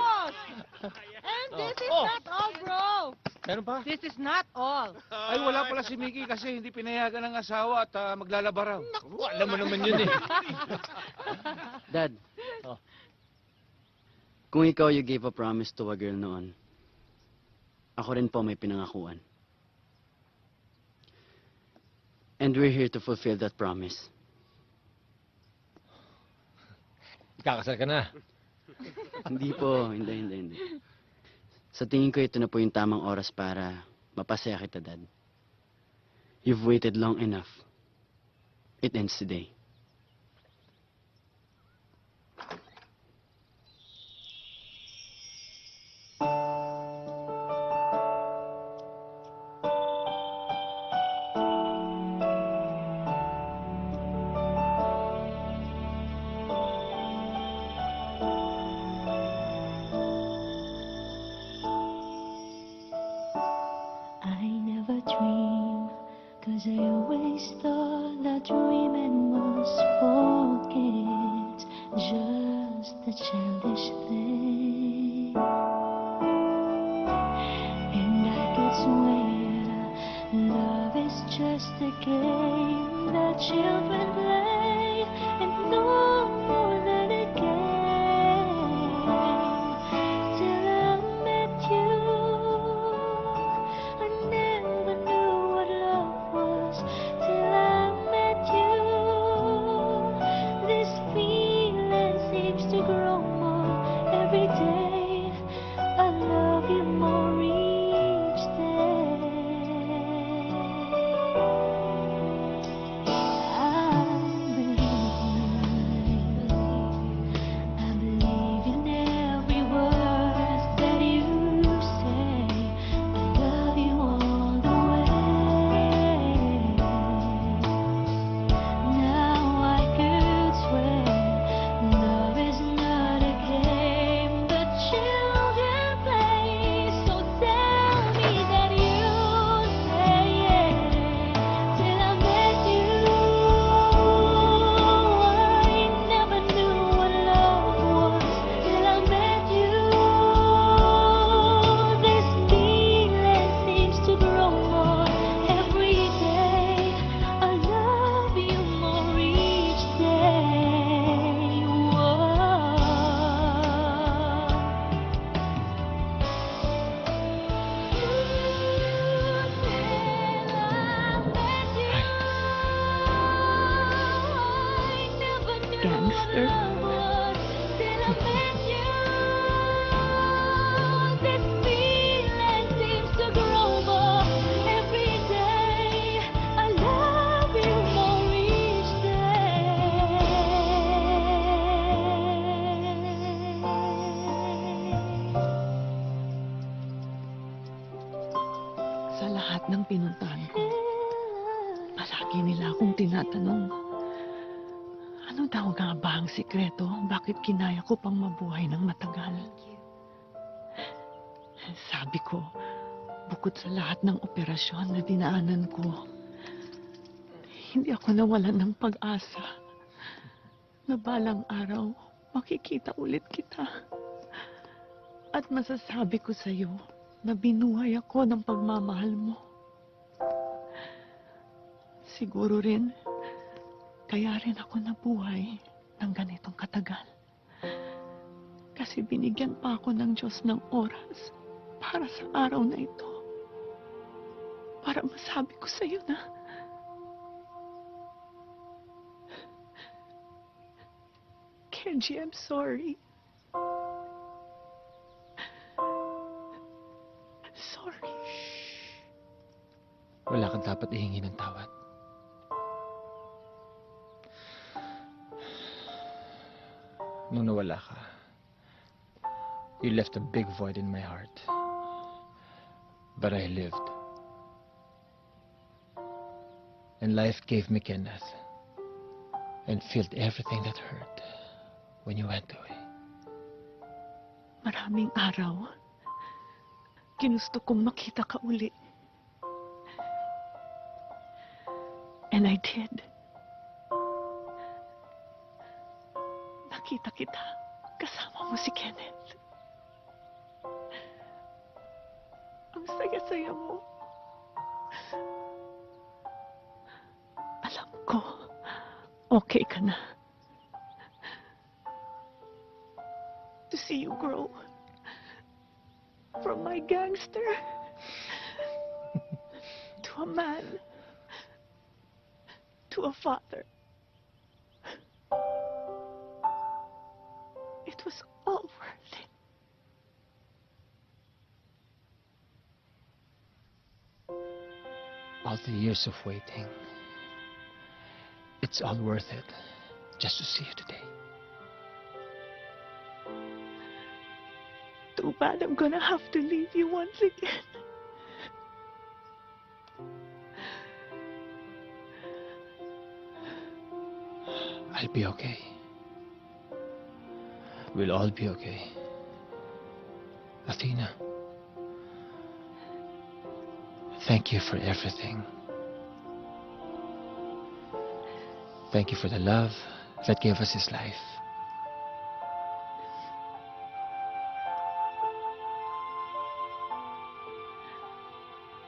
Speaker 19: And this is not all, bro.
Speaker 8: Meron pa?
Speaker 19: This is not all.
Speaker 20: Ay, wala pala si Mickey kasi hindi pinayagan ng asawa at maglalaba raw.
Speaker 8: Alam mo naman yun eh.
Speaker 4: Dad, kung ikaw you gave a promise to a girl noon, ako rin po may pinangakuan. And we're here to fulfill that promise.
Speaker 9: Ikakasal ka na.
Speaker 4: Hindi po, hindi. Sa tingin ko ito na po yung tamang oras para mapasaya kita, Dad. You've waited long enough. It ends today.
Speaker 21: I never dream, 'cause I always thought that dreaming was forget, just a childish thing. And I could swear love is just a game that children play, and no more than a game. Till I met you, I never knew what love was. Till I met you, this feeling seems to grow more every day. I love you more each day. I believe in every word that you say. I love you all the way. Now I could swear love is not a game that children play. So tell me that you say till I met you. I never knew what love was till I met you. This feeling seems to grow more every day. I love you more each day. Whoa.
Speaker 19: Gangster.
Speaker 21: This feeling seems to grow more every day. I love you more each
Speaker 13: Sa lahat ng pinuntahan ko, palagi nila akong tinatanong, ano daw nga ba ang sikreto? Bakit kinaya ko pang mabuhay ng matagal? Sabi ko, bukod sa lahat ng operasyon na dinaanan ko, hindi ako nawalan ng pag-asa na balang araw makikita ulit kita. At masasabi ko sa iyo na binuhay ako ng pagmamahal mo. Siguro rin, kaya rin ako nabuhay ng ganitong katagal. Kasi binigyan pa ako ng Diyos ng oras para sa araw na ito. Para masabi ko sa iyo na Kenji, I'm sorry. Sorry.
Speaker 17: Wala kang dapat ihingi ng tawad. Nung nawala ka, you left a big void in my heart. But I lived. And life gave me Kenneth and filled everything that hurt when you went away.
Speaker 13: Maraming araw, ginusto kong makita ka uli. And I did.
Speaker 18: nakita kita, kasama mo si Kenneth. Ang saya-saya mo. Alam ko, okay ka na. To see you grow from my gangster to a man, to a father. It was all worth it.
Speaker 11: All the years of waiting, it's all worth it just to see you today.
Speaker 18: Too bad I'm gonna have to leave you once again.
Speaker 11: I'll be okay. We'll all be okay. Athena, thank you for everything. Thank you for the love that gave us his life.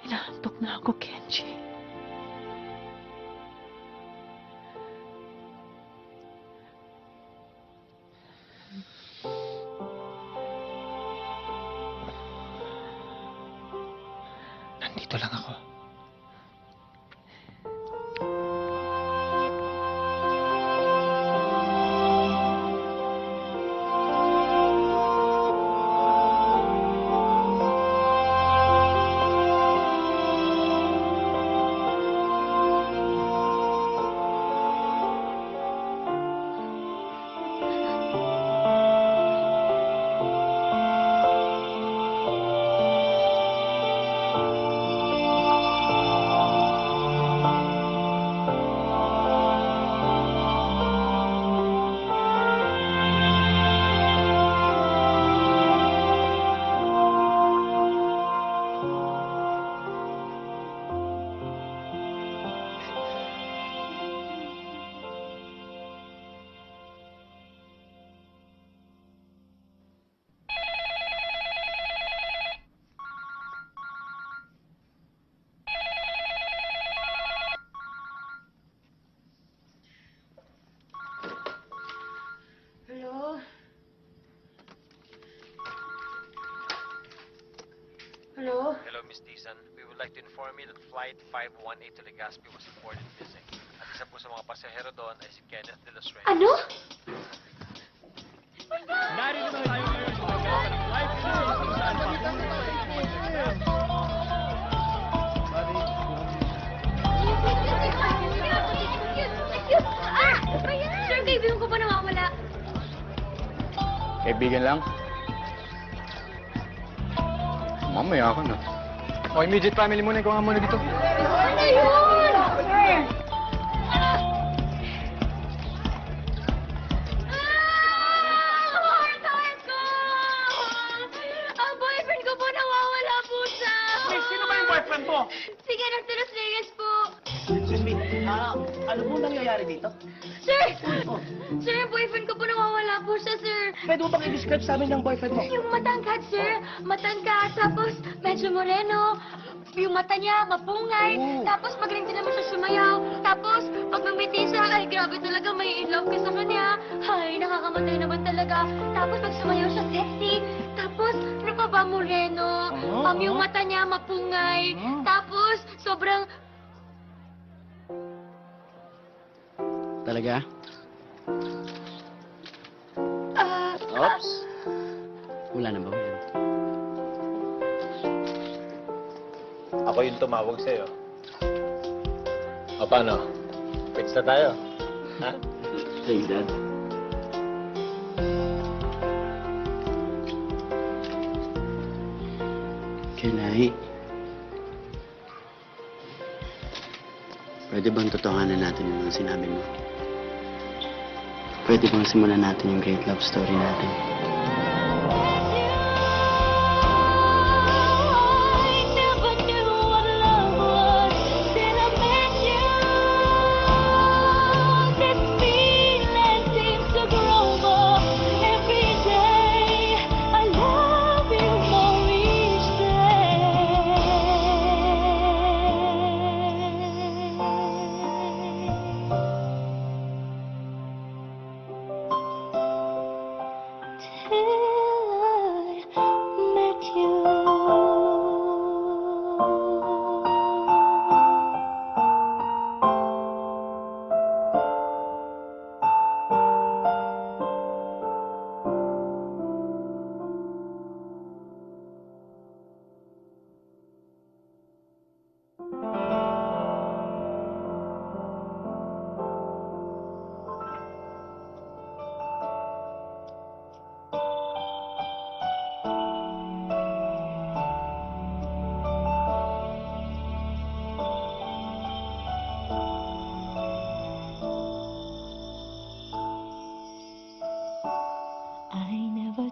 Speaker 18: Inaantok na ako, Kenji.
Speaker 11: Nandito lang ako.
Speaker 18: Hello? Hello?
Speaker 1: Hello, Miss Dizon. We would like to inform you that flight 518 to Legazpi was reported missing. At isa po sa mga pasahero doon ay si Kenneth de los Reyes.
Speaker 15: Ano?
Speaker 1: Narito na tayo ngayon sa mga flight kung saan
Speaker 15: Sir, kaibigan ko pa nawawala.
Speaker 16: Kaibigan lang? Mamaya ka na. O, immediate family muna. Ikaw nga muna dito.
Speaker 15: Ano yun? Ang boyfriend ko po nawawala po siya.
Speaker 8: Sino ba yung boyfriend mo?
Speaker 15: Si Kenneth de los Reyes po.
Speaker 8: Excuse me, ano po nangyayari dito?
Speaker 15: Sir! Sir, yung boyfriend ko po nawawala po siya, sir.
Speaker 8: Pwede mo bang i-describe sa amin ng boyfriend mo?
Speaker 15: Yung matangkad, sir. Matangkad. Tapos, medyo moreno. Yung mata niya, mapungay. Tapos, magaling din naman siya sumayaw. Tapos, pag mamiti siya, ay grabe talaga, may in love ka sa kanya. Ay, nakakamatay naman talaga. Tapos, pag sumayaw siya, sexy. Tapos, ano pa ba, moreno? Yung mata niya, mapungay. Tapos, sobrang...
Speaker 4: Talaga?
Speaker 1: Oops.
Speaker 4: Wala na ba yan?
Speaker 1: Ako yung tumawag sa'yo. O paano? Fix na tayo. Ha?
Speaker 4: Hey, Dad. Can I? Pwede bang totohanan natin yung mga sinabi mo? Pwede bang simulan natin yung great love story natin?
Speaker 21: Never knew what love was till I met you. This feeling seems to grow more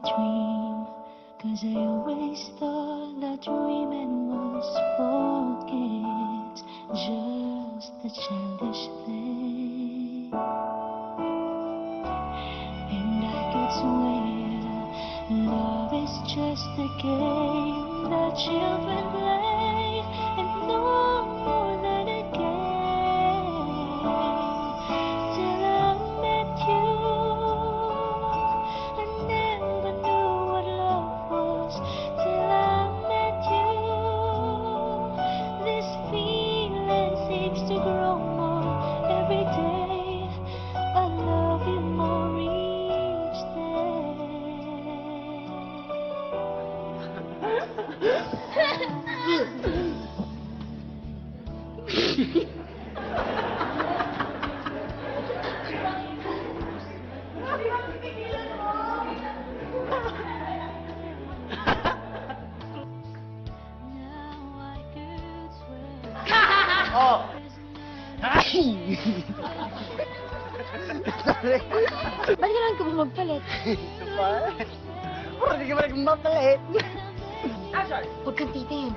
Speaker 21: dream. 'Cause I always thought that dreaming was for kids, just a childish thing. And I could swear love is just a game that children play, and no more than a game. Till I met you, I never knew what love was. Till I met you, this feeling seems to grow more every day. I love you more each day.
Speaker 4: Oh!
Speaker 7: Ba't kailangan ka ba magpalit?
Speaker 4: Puro di ka ba nagmapalit?
Speaker 7: Huwag kang titin.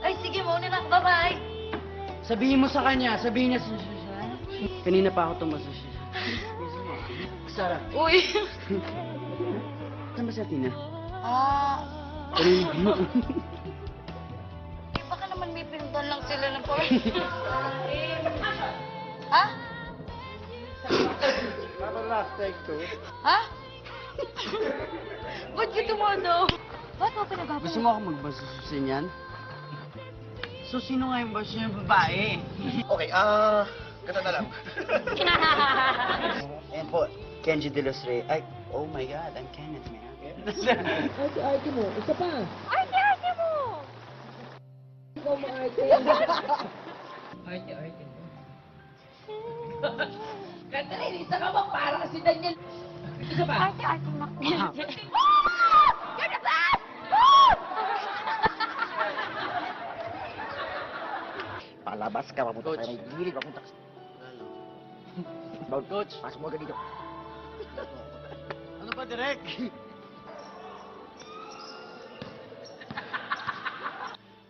Speaker 10: Ay, sige, mauna lang. Bye-bye.
Speaker 4: Sabihin mo sa kanya, sabihin niya sa... Kanina pa ako tumaso siya. Sarah,
Speaker 10: Uy.
Speaker 4: saan ba si Athena?
Speaker 10: Eh, baka naman may pinuntan lang sila ng Ha?
Speaker 8: Last take two.
Speaker 10: Ha? Ba't ka tumado?
Speaker 7: Ba't mo pinagpapalit?
Speaker 4: Gusto mo ako magbasusin yan? So, sino nga yung baso yung babae?
Speaker 8: Okay, ganito na lang.
Speaker 4: Ayan po, Kenji de los Reyes. Ay, oh my God, I'm Kenneth, man.
Speaker 11: Arte-arte mo. Isa pa.
Speaker 7: Arte-arte mo!
Speaker 11: Ikaw maarte. Arte-arte mo. Catherine, isa ka ba para kasi Daniel? Isa pa.
Speaker 7: Arte-arte mo.
Speaker 3: Palabas ka, papunta tayo ng gilid, papunta ka. Bawd, coach, pasok mo agad dito.
Speaker 4: Ano ba, Direk?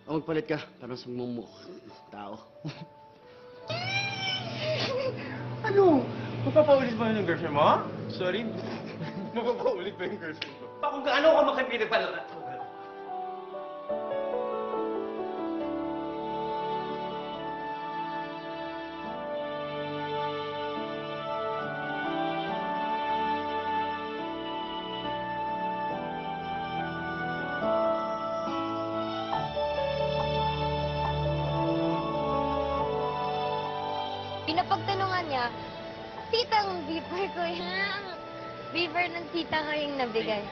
Speaker 4: O, magpalit ka para sa mumuk tao.
Speaker 9: Ano? Magpapaulit ba yun ng girlfriend mo? Sorry? Magpapaulit ba yung girlfriend mo? Kung gaano ka makipinagpalala?
Speaker 7: Pinapagtanungan niya, titang beaver ko yan. Beaver ng tita ko yung nabigay.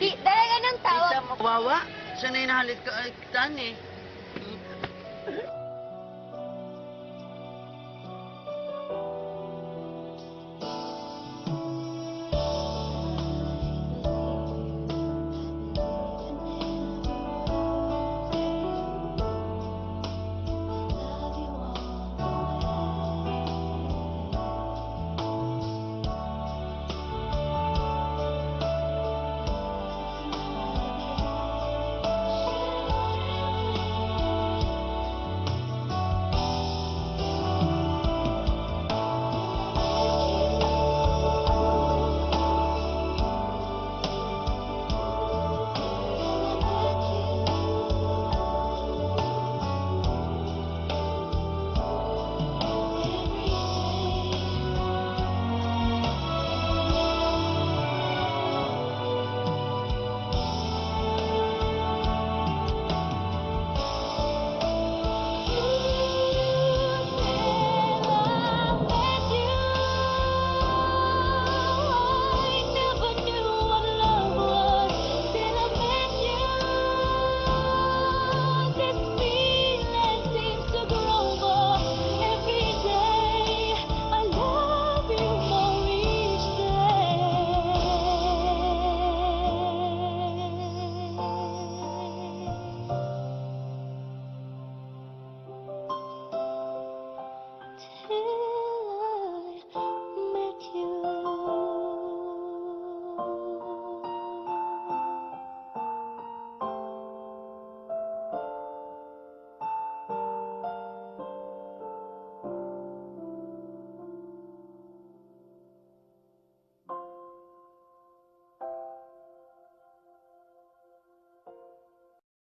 Speaker 7: Talaga ng tawag.
Speaker 4: Tita, mawawa. Siya na yung nahalit ka, tan eh.